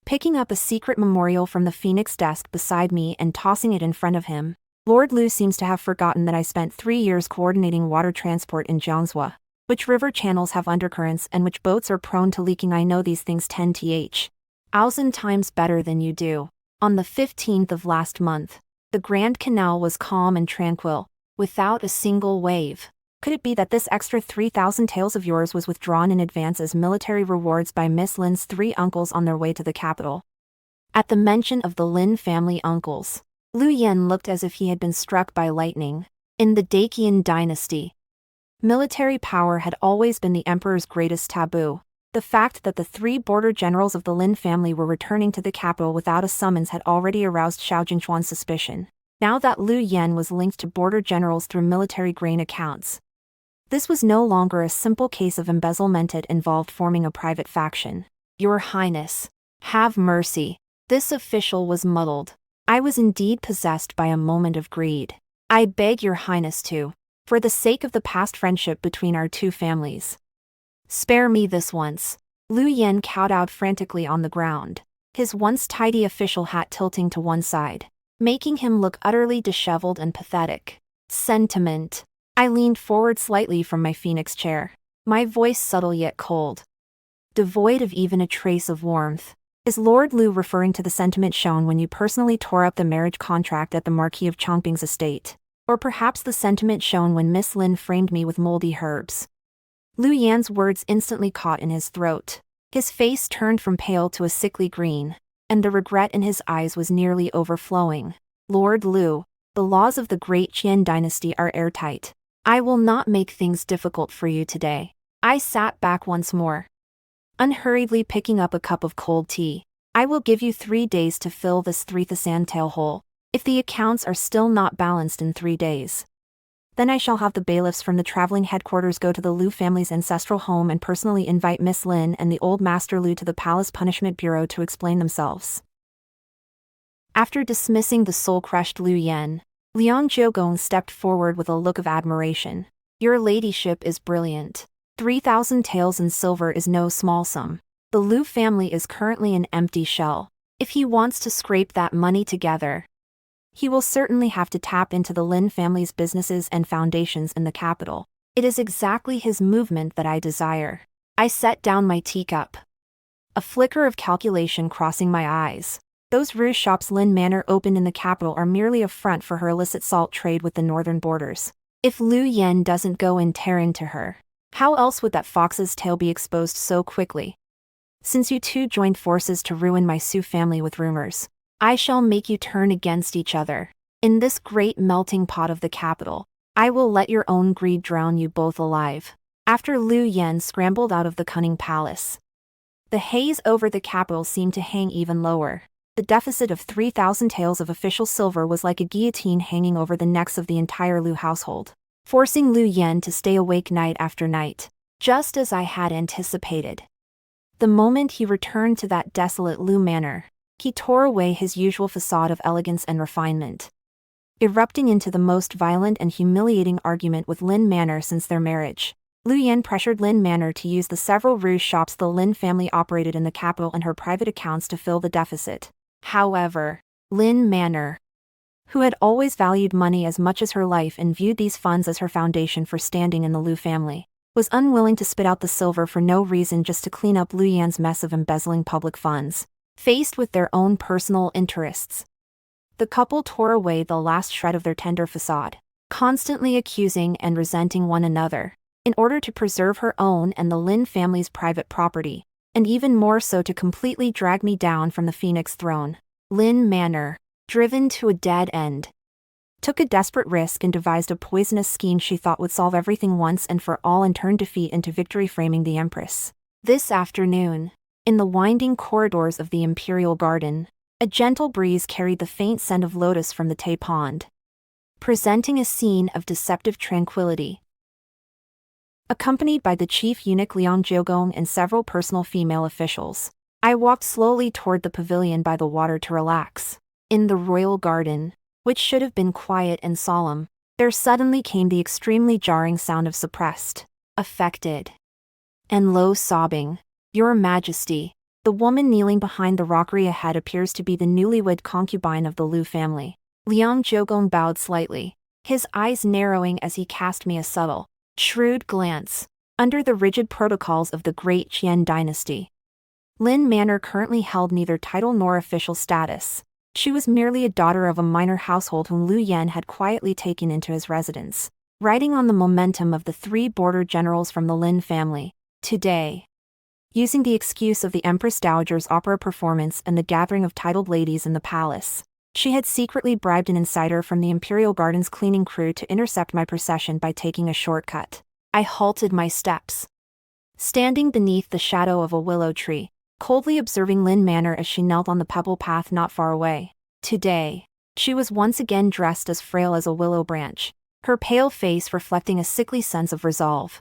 picking up a secret memorial from the Phoenix desk beside me and tossing it in front of him. Lord Lu seems to have forgotten that I spent 3 years coordinating water transport in Jiangsu, which river channels have undercurrents and which boats are prone to leaking. I know these things 10,000 times better than you do. On the 15th of last month, the Grand Canal was calm and tranquil, without a single wave. Could it be that this extra 3,000 taels of yours was withdrawn in advance as military rewards by Miss Lin's 3 uncles on their way to the capital? At the mention of the Lin family uncles, Lu Yen looked as if he had been struck by lightning. In the Great Qian Dynasty, military power had always been the emperor's greatest taboo. The fact that the 3 border generals of the Lin family were returning to the capital without a summons had already aroused Xiao Jingchuan's suspicion. Now that Lu Yen was linked to border generals through military grain accounts, this was no longer a simple case of embezzlement. It involved forming a private faction. Your Highness, have mercy. This official was muddled. I was indeed possessed by a moment of greed. I beg your Highness to, for the sake of the past friendship between our 2 families, spare me this once. Lu Yen kowtowed frantically on the ground, his once tidy official hat tilting to one side, making him look utterly disheveled and pathetic. Sentiment. I leaned forward slightly from my phoenix chair, my voice subtle yet cold, devoid of even a trace of warmth. Is Lord Lu referring to the sentiment shown when you personally tore up the marriage contract at the Marquis of Changping's estate? Or perhaps the sentiment shown when Miss Lin framed me with moldy herbs? Lu Yan's words instantly caught in his throat. His face turned from pale to a sickly green, and the regret in his eyes was nearly overflowing. Lord Lu, the laws of the Great Qian Dynasty are airtight. I will not make things difficult for you today. I sat back once more, unhurriedly picking up a cup of cold tea. I will give you 3 days to fill this 3,000 tael hole. If the accounts are still not balanced in 3 days, then I shall have the bailiffs from the traveling headquarters go to the Lu family's ancestral home and personally invite Miss Lin and the old Master Lu to the Palace Punishment Bureau to explain themselves. After dismissing the soul-crushed Lu Yen, Liang Jiogong stepped forward with a look of admiration. Your ladyship is brilliant. 3,000 taels in silver is no small sum. The Lu family is currently an empty shell. If he wants to scrape that money together, he will certainly have to tap into the Lin family's businesses and foundations in the capital. It is exactly his movement that I desire. I set down my teacup, a flicker of calculation crossing my eyes. Those rouge shops Lin Man'er opened in the capital are merely a front for her illicit salt trade with the northern borders. If Lu Yen doesn't go in tearing to her, how else would that fox's tail be exposed so quickly? Since you 2 joined forces to ruin my Su family with rumors, I shall make you turn against each other. In this great melting pot of the capital, I will let your own greed drown you both alive. After Lu Yen scrambled out of the cunning palace, the haze over the capital seemed to hang even lower. The deficit of 3,000 taels of official silver was like a guillotine hanging over the necks of the entire Lu household, forcing Lu Yen to stay awake night after night, just as I had anticipated. The moment he returned to that desolate Lu Manor, he tore away his usual facade of elegance and refinement, erupting into the most violent and humiliating argument with Lin Man'er since their marriage. Lu Yen pressured Lin Man'er to use the several rouge shops the Lin family operated in the capital and her private accounts to fill the deficit. However, Lin Man'er, who had always valued money as much as her life and viewed these funds as her foundation for standing in the Lu family, was unwilling to spit out the silver for no reason just to clean up Lu Yan's mess of embezzling public funds. Faced with their own personal interests, the couple tore away the last shred of their tender facade, constantly accusing and resenting one another. in order to preserve her own and the Lin family's private property, and even more so to completely drag me down from the Phoenix throne. Lin Man'er, driven to a dead end, took a desperate risk and devised a poisonous scheme she thought would solve everything once and for all and turn defeat into victory, framing the Empress. This afternoon, in the winding corridors of the imperial garden, a gentle breeze carried the faint scent of lotus from the Tay Pond, presenting a scene of deceptive tranquility. Accompanied by the chief eunuch Liang Jiogong and several personal female officials, I walked slowly toward the pavilion by the water to relax. In the royal garden, which should have been quiet and solemn, there suddenly came the extremely jarring sound of suppressed, affected, and low sobbing. Your Majesty, the woman kneeling behind the rockery ahead appears to be the newlywed concubine of the Lu family. Liang Jiogong bowed slightly, his eyes narrowing as he cast me a subtle, shrewd glance. Under the rigid protocols of the Great Qian Dynasty, Lin Man'er currently held neither title nor official status. She was merely a daughter of a minor household whom Lu Yan had quietly taken into his residence. Riding on the momentum of the 3 border generals from the Lin family, today, using the excuse of the Empress Dowager's opera performance and the gathering of titled ladies in the palace, she had secretly bribed an insider from the Imperial Gardens cleaning crew to intercept my procession by taking a shortcut. I halted my steps, standing beneath the shadow of a willow tree, coldly observing Lin Man'er as she knelt on the pebble path not far away. Today, she was once again dressed as frail as a willow branch, her pale face reflecting a sickly sense of resolve,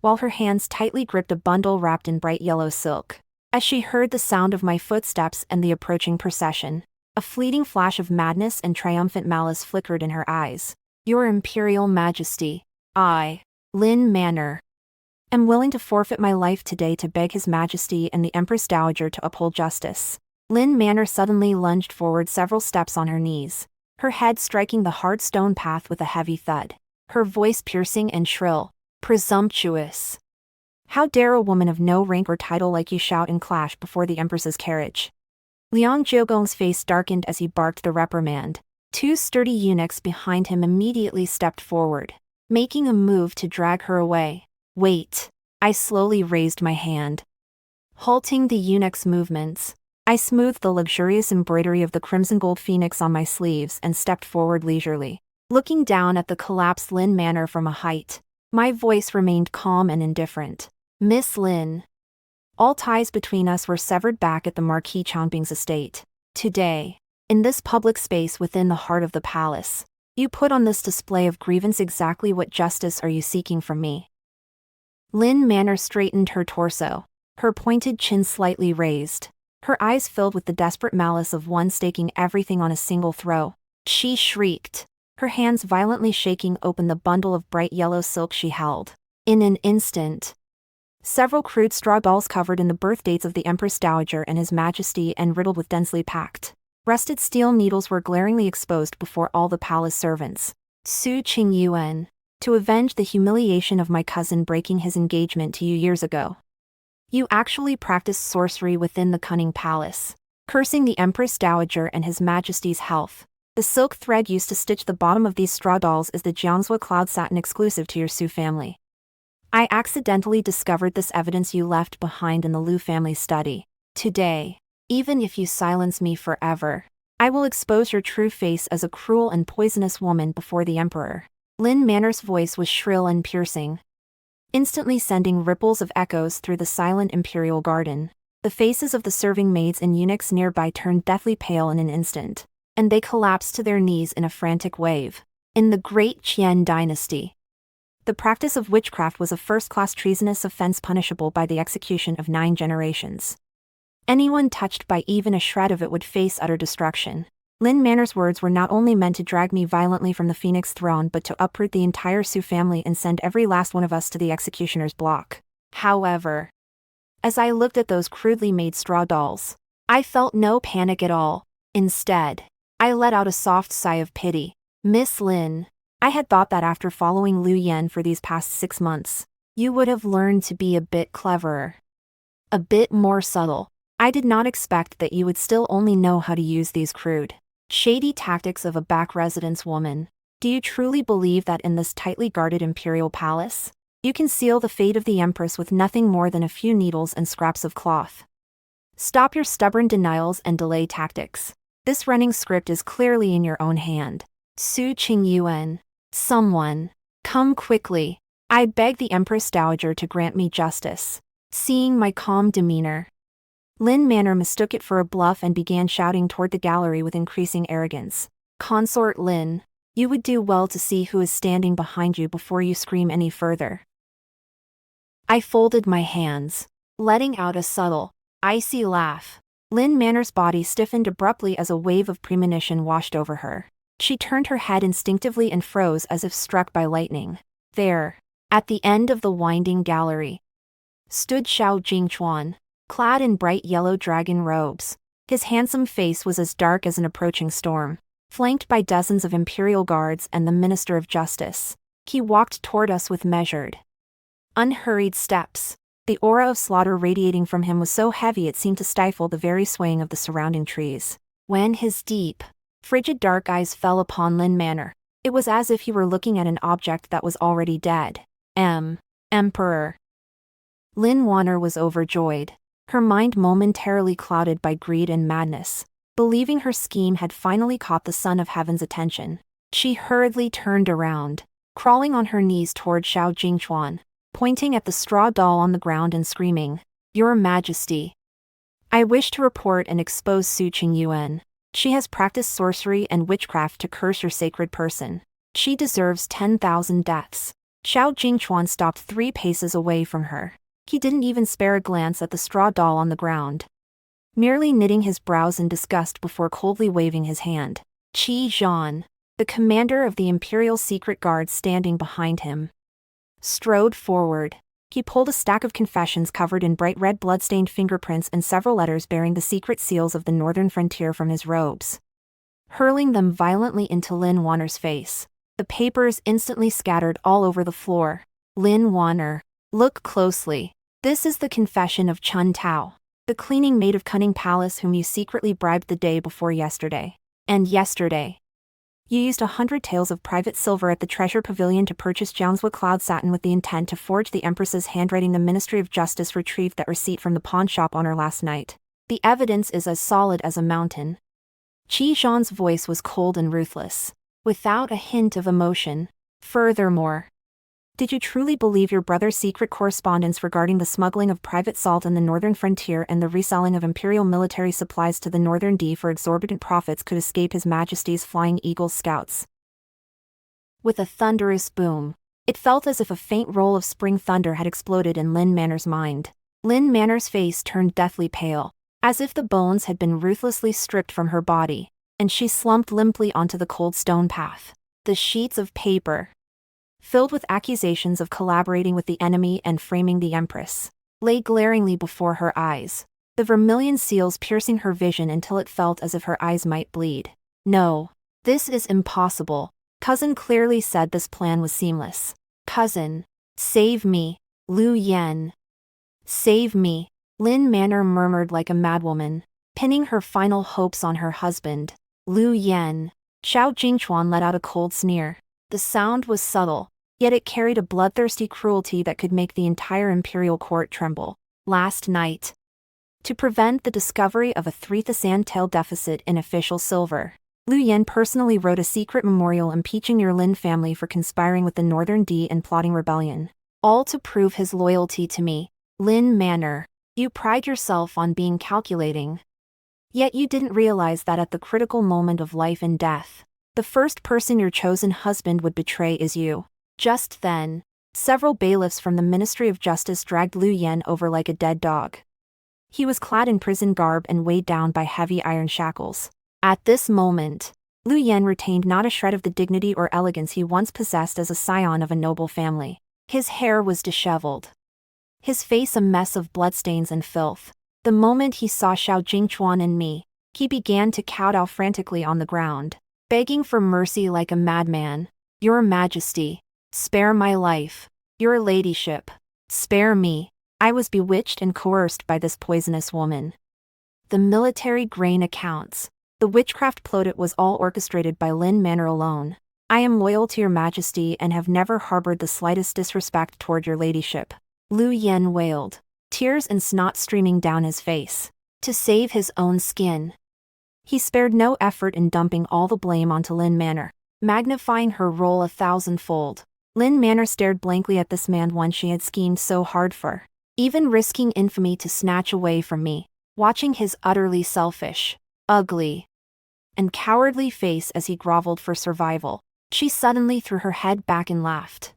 while her hands tightly gripped a bundle wrapped in bright yellow silk. As she heard the sound of my footsteps and the approaching procession, a fleeting flash of madness and triumphant malice flickered in her eyes. Your Imperial Majesty, I, Lin Man'er, am willing to forfeit my life today to beg His Majesty and the Empress Dowager to uphold justice. Lin Man'er suddenly lunged forward several steps on her knees, her head striking the hard stone path with a heavy thud, her voice piercing and shrill. Presumptuous! How dare a woman of no rank or title like you shout and clash before the Empress's carriage? Liang Jiogong's face darkened as he barked the reprimand. 2 sturdy eunuchs behind him immediately stepped forward, making a move to drag her away. Wait! I slowly raised my hand, halting the eunuch's movements. I smoothed the luxurious embroidery of the crimson gold phoenix on my sleeves and stepped forward leisurely. Looking down at the collapsed Lin Man'er from a height, my voice remained calm and indifferent. Miss Lin. All ties between us were severed back at the Marquis of Changping's estate. Today, in this public space within the heart of the palace, you put on this display of grievance. Exactly what justice are you seeking from me? Lin Man'er straightened her torso, her pointed chin slightly raised, her eyes filled with the desperate malice of one staking everything on a single throw. She shrieked, her hands violently shaking open the bundle of bright yellow silk she held. In an instant, several crude straw dolls covered in the birth dates of the Empress Dowager and His Majesty and riddled with densely packed, rusted steel needles were glaringly exposed before all the palace servants. Su Qingyuan, to avenge the humiliation of my cousin breaking his engagement to you years ago. You actually practiced sorcery within the cunning palace, cursing the Empress Dowager and His Majesty's health. The silk thread used to stitch the bottom of these straw dolls is the Jiangzhou cloud satin exclusive to your Su family. I accidentally discovered this evidence you left behind in the Lu family study. Today, even if you silence me forever, I will expose your true face as a cruel and poisonous woman before the Emperor. Lin Man'er's voice was shrill and piercing, instantly sending ripples of echoes through the silent imperial garden. The faces of the serving maids and eunuchs nearby turned deathly pale in an instant, and they collapsed to their knees in a frantic wave. In the Great Qian Dynasty, the practice of witchcraft was a first-class treasonous offense punishable by the execution of 9 generations. Anyone touched by even a shred of it would face utter destruction. Lin Man'er's words were not only meant to drag me violently from the Phoenix throne but to uproot the entire Su family and send every last one of us to the executioner's block. However, as I looked at those crudely made straw dolls, I felt no panic at all. Instead, I let out a soft sigh of pity. Miss Lin, I had thought that after following Lu Yan for these past 6 months, you would have learned to be a bit cleverer, a bit more subtle. I did not expect that you would still only know how to use these crude, shady tactics of a back residence woman. Do you truly believe that in this tightly guarded imperial palace, You can seal the fate of the Empress with nothing more than a few needles and scraps of cloth. Stop your stubborn denials and delay tactics. This running script is clearly in your own hand. Su Qingyuan. Someone. Come quickly. I beg the Empress Dowager to grant me justice. Seeing my calm demeanor, Lin Man'er mistook it for a bluff and began shouting toward the gallery with increasing arrogance. Consort Lin, you would do well to see who is standing behind you before you scream any further. I folded my hands, letting out a subtle, icy laugh. Lin Man'er's body stiffened abruptly as a wave of premonition washed over her. She turned her head instinctively and froze as if struck by lightning. There, at the end of the winding gallery, stood Xiao Jingchuan, clad in bright yellow dragon robes. His handsome face was as dark as an approaching storm, flanked by dozens of imperial guards and the Minister of Justice. He walked toward us with measured, unhurried steps. The aura of slaughter radiating from him was so heavy it seemed to stifle the very swaying of the surrounding trees. When his deep, frigid dark eyes fell upon Lin Man'er, it was as if he were looking at an object that was already dead. Emperor. Lin Man'er was overjoyed, her mind momentarily clouded by greed and madness. Believing her scheme had finally caught the Son of Heaven's attention, she hurriedly turned around, crawling on her knees toward Xiao Jingchuan, pointing at the straw doll on the ground and screaming, "Your Majesty, I wish to report and expose Su Qingyuan. She has practiced sorcery and witchcraft to curse your sacred person. She deserves 10,000 deaths." Xiao Jingchuan stopped 3 paces away from her. He didn't even spare a glance at the straw doll on the ground, merely knitting his brows in disgust before coldly waving his hand. Qi Zhan, the commander of the Imperial Secret Guard standing behind him, strode forward. He pulled a stack of confessions covered in bright red blood-stained fingerprints and several letters bearing the secret seals of the northern frontier from his robes, hurling them violently into Lin Man'er's face. The papers instantly scattered all over the floor. Lin Man'er, look closely. This is the confession of Chun Tao, the cleaning maid of Cunning Palace whom you secretly bribed the day before yesterday. And yesterday, you used 100 taels of private silver at the Treasure Pavilion to purchase Jiangzhou cloud satin with the intent to forge the Empress's handwriting. The Ministry of Justice retrieved that receipt from the pawn shop on her last night. The evidence is as solid as a mountain. Qi Zhan's voice was cold and ruthless, without a hint of emotion. Furthermore, did you truly believe your brother's secret correspondence regarding the smuggling of private salt in the northern frontier and the reselling of imperial military supplies to the northern D for exorbitant profits could escape His Majesty's Flying Eagle scouts? With a thunderous boom, it felt as if a faint roll of spring thunder had exploded in Lin Man'er's mind. Lin Man'er's face turned deathly pale, as if the bones had been ruthlessly stripped from her body, and she slumped limply onto the cold stone path. The sheets of paper, filled with accusations of collaborating with the enemy and framing the Empress, lay glaringly before her eyes, the vermilion seals piercing her vision until it felt as if her eyes might bleed. No, this is impossible. Cousin clearly said this plan was seamless. Cousin, save me. Lu Yan, save me. Lin Man'er murmured like a madwoman, pinning her final hopes on her husband. Lu Yan. Xiao Jingchuan let out a cold sneer. The sound was subtle, yet it carried a bloodthirsty cruelty that could make the entire imperial court tremble. Last night, to prevent the discovery of a 3,000 tael deficit in official silver, Lu Yan personally wrote a secret memorial impeaching your Lin family for conspiring with the Northern D and plotting rebellion, all to prove his loyalty to me. Lin Man'er, you pride yourself on being calculating. Yet you didn't realize that at the critical moment of life and death, the first person your chosen husband would betray is you. Just then, several bailiffs from the Ministry of Justice dragged Lu Yan over like a dead dog. He was clad in prison garb and weighed down by heavy iron shackles. At this moment, Lu Yan retained not a shred of the dignity or elegance he once possessed as a scion of a noble family. His hair was disheveled, his face a mess of bloodstains and filth. The moment he saw Xiao Jingchuan and me, he began to kowtow frantically on the ground, begging for mercy like a madman. Your Majesty, spare my life. Your Ladyship, spare me. I was bewitched and coerced by this poisonous woman. The military grain accounts, the witchcraft plot, it was all orchestrated by Lin Man'er alone. I am loyal to your majesty and have never harbored the slightest disrespect toward your ladyship. Lu Yen wailed, tears and snot streaming down his face. To save his own skin, he spared no effort in dumping all the blame onto Lin Man'er, magnifying her role 1,000-fold. Lin Man'er stared blankly at this man one she had schemed so hard for, even risking infamy to snatch away from me, watching his utterly selfish, ugly, and cowardly face as he groveled for survival. She suddenly threw her head back and laughed.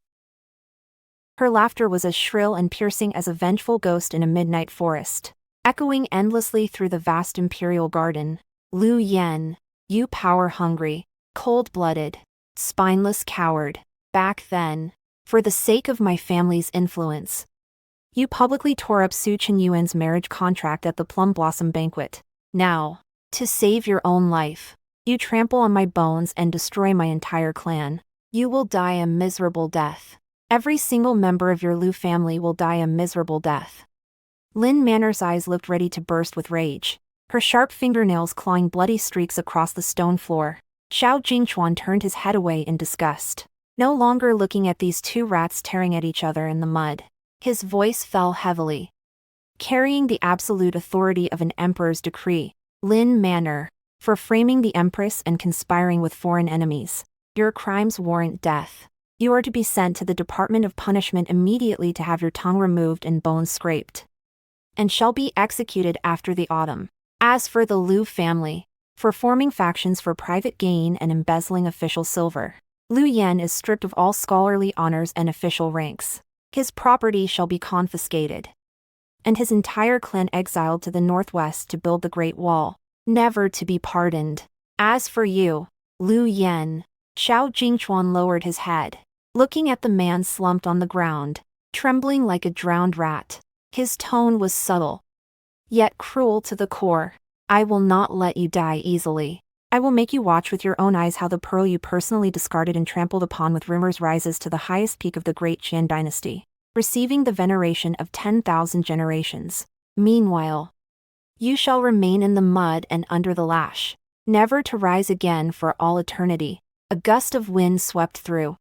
Her laughter was as shrill and piercing as a vengeful ghost in a midnight forest, echoing endlessly through the vast imperial garden. Lu Yen, you power-hungry, cold-blooded, spineless coward. Back then, for the sake of my family's influence, you publicly tore up Su Qingyuan's marriage contract at the Plum Blossom banquet. Now, to save your own life, you trample on my bones and destroy my entire clan. You will die a miserable death. Every single member of your Lu family will die a miserable death. Lin Man'er's eyes looked ready to burst with rage, her sharp fingernails clawing bloody streaks across the stone floor. Xiao Jingchuan turned his head away in disgust, no longer looking at these two rats tearing at each other in the mud. His voice fell heavily, carrying the absolute authority of an emperor's decree. Lin Man'er, for framing the Empress and conspiring with foreign enemies, your crimes warrant death. You are to be sent to the Department of Punishment immediately to have your tongue removed and bones scraped, and shall be executed after the autumn. As for the Lu family, for forming factions for private gain and embezzling official silver, Lu Yen is stripped of all scholarly honors and official ranks. His property shall be confiscated, and his entire clan exiled to the northwest to build the Great Wall, never to be pardoned. As for you, Lu Yen, Xiao Jingchuan lowered his head, looking at the man slumped on the ground, trembling like a drowned rat. His tone was subtle, yet cruel to the core. I will not let you die easily. I will make you watch with your own eyes how the pearl you personally discarded and trampled upon with rumors rises to the highest peak of the Great Qian Dynasty, receiving the veneration of 10,000 generations. Meanwhile, you shall remain in the mud and under the lash, never to rise again for all eternity. A gust of wind swept through,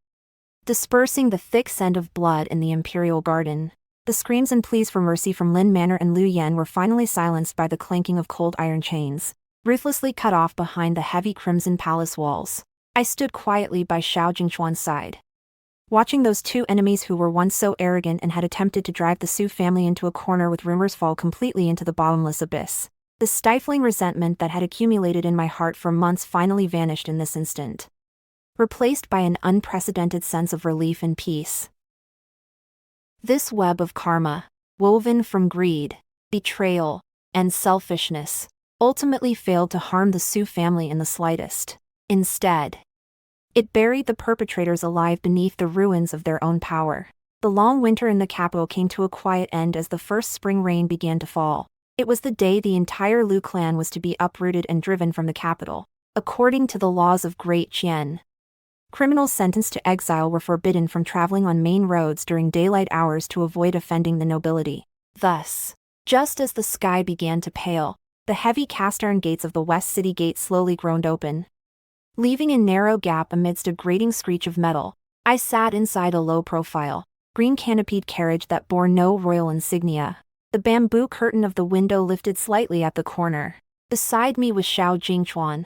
dispersing the thick scent of blood in the imperial garden. The screams and pleas for mercy from Lin Man'er and Lu Yen were finally silenced by the clanking of cold iron chains, ruthlessly cut off behind the heavy crimson palace walls. I stood quietly by Xiao Jingchuan's side, watching those two enemies who were once so arrogant and had attempted to drive the Su family into a corner with rumors fall completely into the bottomless abyss. The stifling resentment that had accumulated in my heart for months finally vanished in this instant, replaced by an unprecedented sense of relief and peace. This web of karma, woven from greed, betrayal, and selfishness, ultimately failed to harm the Su family in the slightest. Instead, it buried the perpetrators alive beneath the ruins of their own power. The long winter in the capital came to a quiet end as the first spring rain began to fall. It was the day the entire Lu clan was to be uprooted and driven from the capital. According to the laws of Great Qian, criminals sentenced to exile were forbidden from traveling on main roads during daylight hours to avoid offending the nobility. Thus, just as the sky began to pale, the heavy cast-iron gates of the West City Gate slowly groaned open, leaving a narrow gap amidst a grating screech of metal. I sat inside a low-profile, green-canopied carriage that bore no royal insignia. The bamboo curtain of the window lifted slightly at the corner. Beside me was Xiao Jingchuan,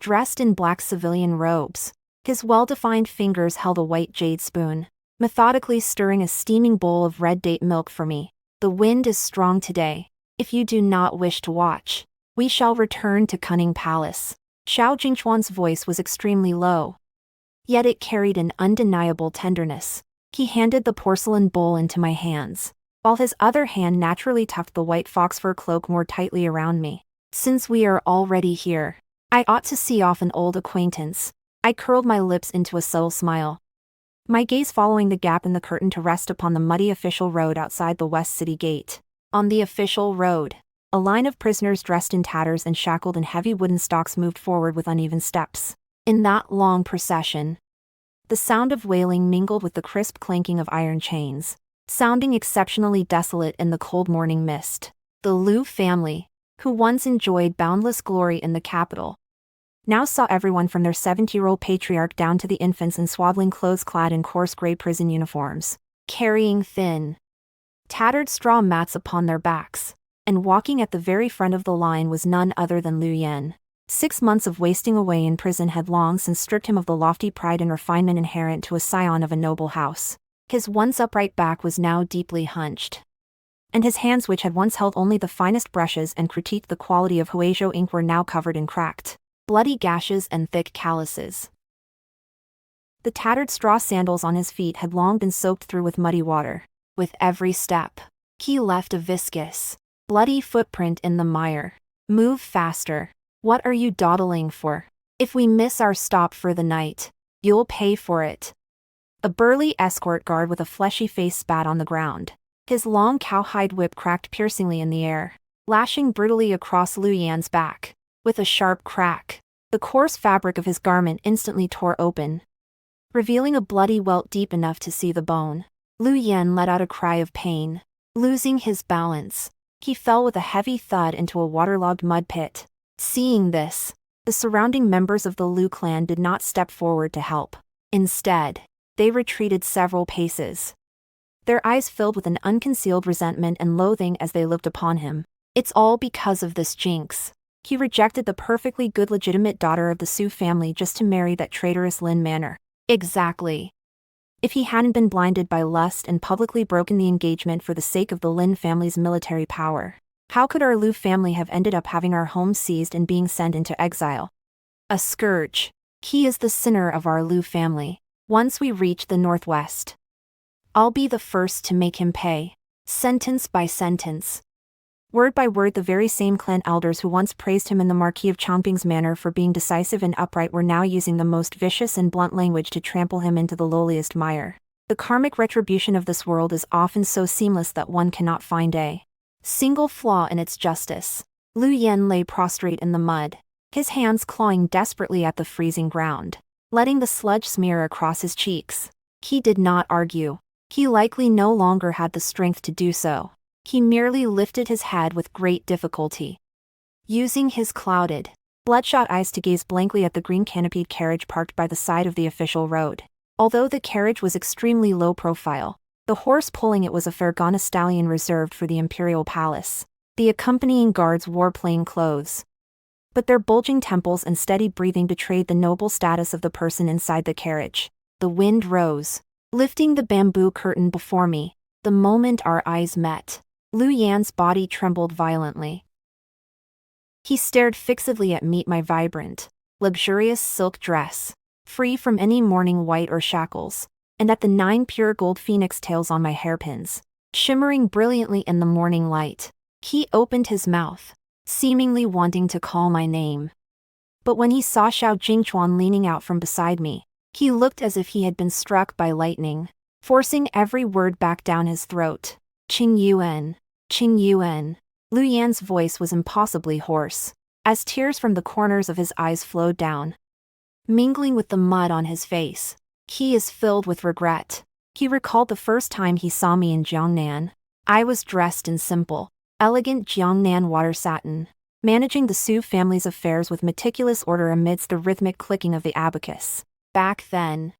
dressed in black civilian robes. His well-defined fingers held a white jade spoon, methodically stirring a steaming bowl of red date milk for me. The wind is strong today. If you do not wish to watch, we shall return to Cunning Palace. Xiao Jingchuan's voice was extremely low, yet it carried an undeniable tenderness. He handed the porcelain bowl into my hands, while his other hand naturally tucked the white fox fur cloak more tightly around me. Since we are already here, I ought to see off an old acquaintance. I curled my lips into a subtle smile, my gaze following the gap in the curtain to rest upon the muddy official road outside the West City Gate. On the official road, a line of prisoners dressed in tatters and shackled in heavy wooden stocks moved forward with uneven steps. In that long procession, the sound of wailing mingled with the crisp clanking of iron chains, sounding exceptionally desolate in the cold morning mist. The Lu family, who once enjoyed boundless glory in the capital, now saw everyone from their 70-year-old patriarch down to the infants in swaddling clothes clad in coarse gray prison uniforms, carrying thin, tattered straw mats upon their backs, and walking at the very front of the line was none other than Lu Yan. 6 months of wasting away in prison had long since stripped him of the lofty pride and refinement inherent to a scion of a noble house. His once upright back was now deeply hunched, and his hands, which had once held only the finest brushes and critiqued the quality of huizhou ink, were now covered in cracked, bloody gashes and thick calluses. The tattered straw sandals on his feet had long been soaked through with muddy water. With every step, he left a viscous, bloody footprint in the mire. Move faster. What are you dawdling for? If we miss our stop for the night, you'll pay for it. A burly escort guard with a fleshy face spat on the ground. His long cowhide whip cracked piercingly in the air, lashing brutally across Lu Yan's back. With a sharp crack, the coarse fabric of his garment instantly tore open, revealing a bloody welt deep enough to see the bone. Lu Yan let out a cry of pain. Losing his balance, he fell with a heavy thud into a waterlogged mud pit. Seeing this, the surrounding members of the Lu clan did not step forward to help. Instead, they retreated several paces, their eyes filled with an unconcealed resentment and loathing as they looked upon him. It's all because of this jinx. He rejected the perfectly good legitimate daughter of the Su family just to marry that traitorous Lin Man'er. Exactly. If he hadn't been blinded by lust and publicly broken the engagement for the sake of the Lin family's military power, how could our Lu family have ended up having our home seized and being sent into exile? A scourge. He is the sinner of our Lu family. Once we reach the northwest, I'll be the first to make him pay. Sentence by sentence, word by word, the very same clan elders who once praised him in the Marquis of Changping's manner for being decisive and upright were now using the most vicious and blunt language to trample him into the lowliest mire. The karmic retribution of this world is often so seamless that one cannot find a single flaw in its justice. Lu Yan lay prostrate in the mud, his hands clawing desperately at the freezing ground, letting the sludge smear across his cheeks. He did not argue. He likely no longer had the strength to do so. He merely lifted his head with great difficulty, using his clouded, bloodshot eyes to gaze blankly at the green canopied carriage parked by the side of the official road. Although the carriage was extremely low profile, the horse pulling it was a Fergana stallion reserved for the imperial palace. The accompanying guards wore plain clothes, but their bulging temples and steady breathing betrayed the noble status of the person inside the carriage. The wind rose, lifting the bamboo curtain before me. The moment our eyes met, Lu Yan's body trembled violently. He stared fixedly at me, my vibrant, luxurious silk dress, free from any mourning white or shackles, and at the 9 pure gold phoenix tails on my hairpins, shimmering brilliantly in the morning light. He opened his mouth, seemingly wanting to call my name. But when he saw Xiao Jingchuan leaning out from beside me, he looked as if he had been struck by lightning, forcing every word back down his throat. Qingyuan, Qingyuan. Lu Yan's voice was impossibly hoarse, as tears from the corners of his eyes flowed down, mingling with the mud on his face. He is filled with regret. He recalled the first time he saw me in Jiangnan. I was dressed in simple, elegant Jiangnan water satin, managing the Su family's affairs with meticulous order amidst the rhythmic clicking of the abacus. Back then,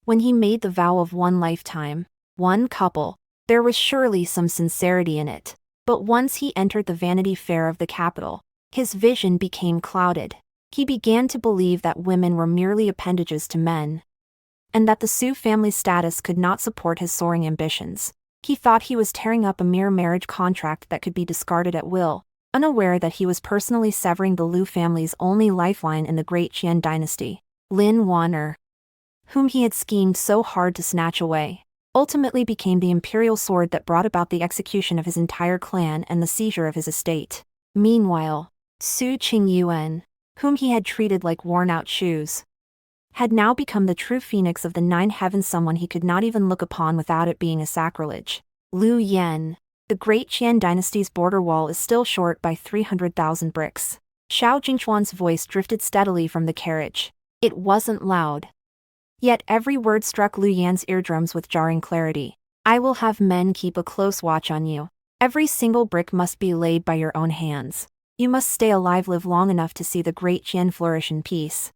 when he made the vow of one lifetime, one couple, there was surely some sincerity in it. But once he entered the Vanity Fair of the capital, his vision became clouded. He began to believe that women were merely appendages to men, and that the Su family's status could not support his soaring ambitions. He thought he was tearing up a mere marriage contract that could be discarded at will, unaware that he was personally severing the Lu family's only lifeline in the Great Qian Dynasty. Lin Man'er, whom he had schemed so hard to snatch away, ultimately became the imperial sword that brought about the execution of his entire clan and the seizure of his estate. Meanwhile, Su Qingyuan, whom he had treated like worn-out shoes, had now become the true phoenix of the 9 heavens, someone he could not even look upon without it being a sacrilege. Lu Yan. The Great Qian Dynasty's border wall is still short by 300,000 bricks. Xiao Jingchuan's voice drifted steadily from the carriage. It wasn't loud, yet every word struck Lu Yan's eardrums with jarring clarity. I will have men keep a close watch on you. Every single brick must be laid by your own hands. You must stay alive, live long enough to see the Great Qian flourish in peace.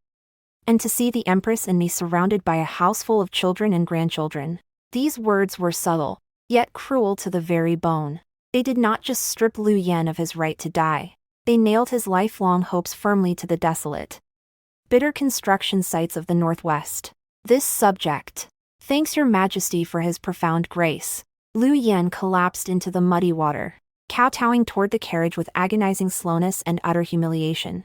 And to see the Empress and me surrounded by a house full of children and grandchildren. These words were subtle, yet cruel to the very bone. They did not just strip Lu Yan of his right to die. They nailed his lifelong hopes firmly to the desolate, bitter construction sites of the Northwest. This subject. Thanks your majesty for his profound grace. Lu Yan collapsed into the muddy water, kowtowing toward the carriage with agonizing slowness and utter humiliation.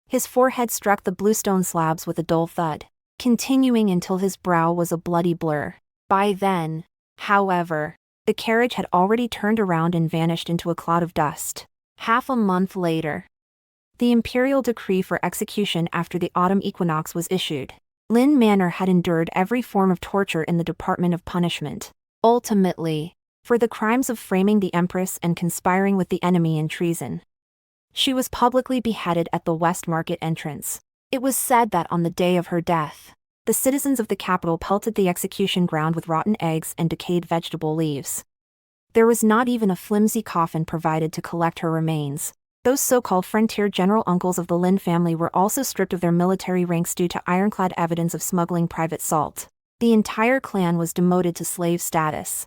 His forehead struck the bluestone slabs with a dull thud, continuing until his brow was a bloody blur. By then, however, the carriage had already turned around and vanished into a cloud of dust. Half a month later, the imperial decree for execution after the autumn equinox was issued. Lin Man'er had endured every form of torture in the Department of Punishment. Ultimately, for the crimes of framing the Empress and conspiring with the enemy in treason, she was publicly beheaded at the West Market entrance. It was said that on the day of her death, the citizens of the capital pelted the execution ground with rotten eggs and decayed vegetable leaves. There was not even a flimsy coffin provided to collect her remains. Those so-called frontier general uncles of the Lin family were also stripped of their military ranks due to ironclad evidence of smuggling private salt. The entire clan was demoted to slave status,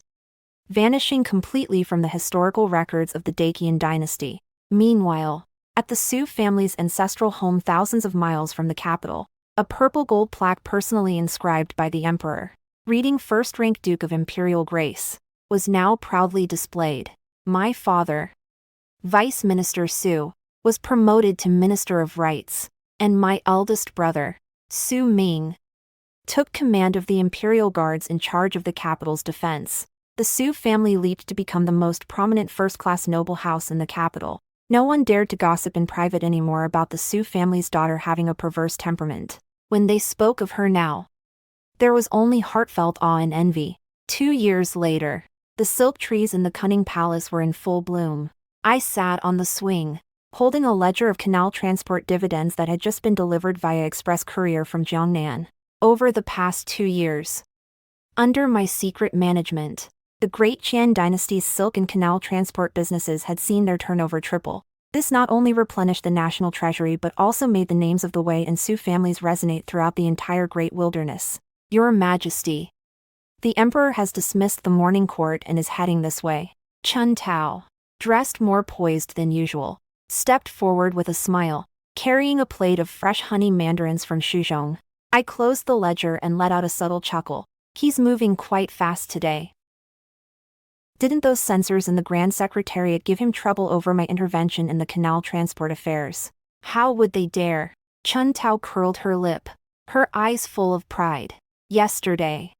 vanishing completely from the historical records of the Great Qian Dynasty. Meanwhile, at the Su family's ancestral home thousands of miles from the capital, a purple gold plaque personally inscribed by the emperor, reading first-rank Duke of Imperial Grace, was now proudly displayed. My father, Vice Minister Su, was promoted to Minister of Rights, and my eldest brother, Su Ming, took command of the imperial guards in charge of the capital's defense. The Su family leaped to become the most prominent first-class noble house in the capital. No one dared to gossip in private anymore about the Su family's daughter having a perverse temperament. When they spoke of her now, there was only heartfelt awe and envy. 2 years later, the silk trees in the cunning palace were in full bloom. I sat on the swing, holding a ledger of canal transport dividends that had just been delivered via express courier from Jiangnan. Over the past 2 years, under my secret management, the Great Qian Dynasty's silk and canal transport businesses had seen their turnover triple. This not only replenished the national treasury but also made the names of the Wei and Su families resonate throughout the entire Great Wilderness. Your Majesty, the Emperor has dismissed the morning court and is heading this way. Chun Tao, dressed more poised than usual, stepped forward with a smile, carrying a plate of fresh honey mandarins from Shuzhong. I closed the ledger and let out a subtle chuckle. He's moving quite fast today. Didn't those censors in the Grand Secretariat give him trouble over my intervention in the canal transport affairs? How would they dare? Chun Tao curled her lip, her eyes full of pride. Yesterday,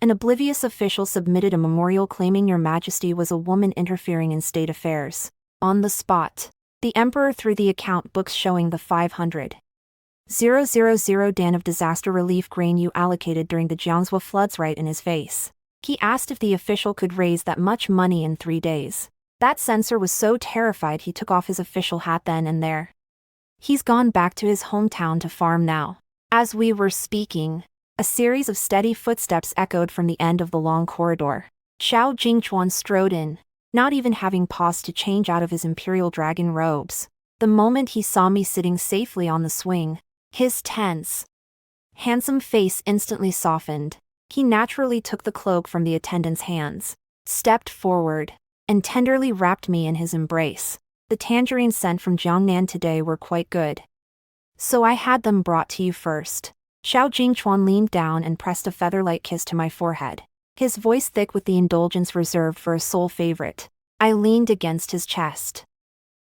an oblivious official submitted a memorial claiming Your Majesty was a woman interfering in state affairs. On the spot, the Emperor threw the account books showing the 500,000 dan of disaster relief grain you allocated during the Jiangsu floods right in his face. He asked if the official could raise that much money in 3 days. That censor was so terrified he took off his official hat then and there. He's gone back to his hometown to farm now. As we were speaking, a series of steady footsteps echoed from the end of the long corridor. Xiao Jingchuan strode in, not even having paused to change out of his imperial dragon robes. The moment he saw me sitting safely on the swing, his tense, handsome face instantly softened. He naturally took the cloak from the attendant's hands, stepped forward, and tenderly wrapped me in his embrace. The tangerine sent from Jiangnan today were quite good, so I had them brought to you first. Xiao Jingchuan leaned down and pressed a feather-like kiss to my forehead, his voice thick with the indulgence reserved for a sole favorite. I leaned against his chest,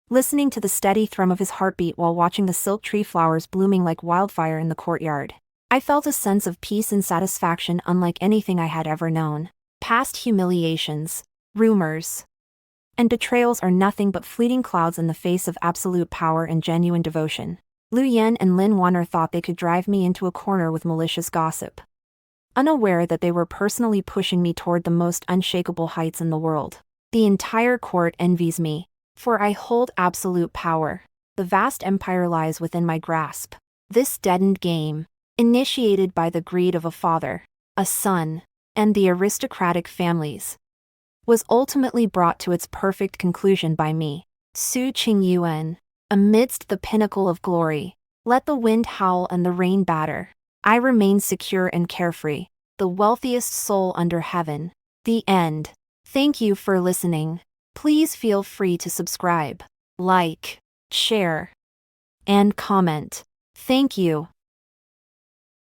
listening to the steady thrum of his heartbeat while watching the silk tree flowers blooming like wildfire in the courtyard. I felt a sense of peace and satisfaction unlike anything I had ever known. Past humiliations, rumors, and betrayals are nothing but fleeting clouds in the face of absolute power and genuine devotion. Lu Yan and Lin Man'er thought they could drive me into a corner with malicious gossip, unaware that they were personally pushing me toward the most unshakable heights in the world. The entire court envies me, for I hold absolute power. The vast empire lies within my grasp. This deadened game, initiated by the greed of a father, a son, and the aristocratic families, was ultimately brought to its perfect conclusion by me. Su Qingyuan. Amidst the pinnacle of glory, let the wind howl and the rain batter. I remain secure and carefree, the wealthiest soul under heaven. The end. Thank you for listening. Please feel free to subscribe, like, share, and comment. Thank you.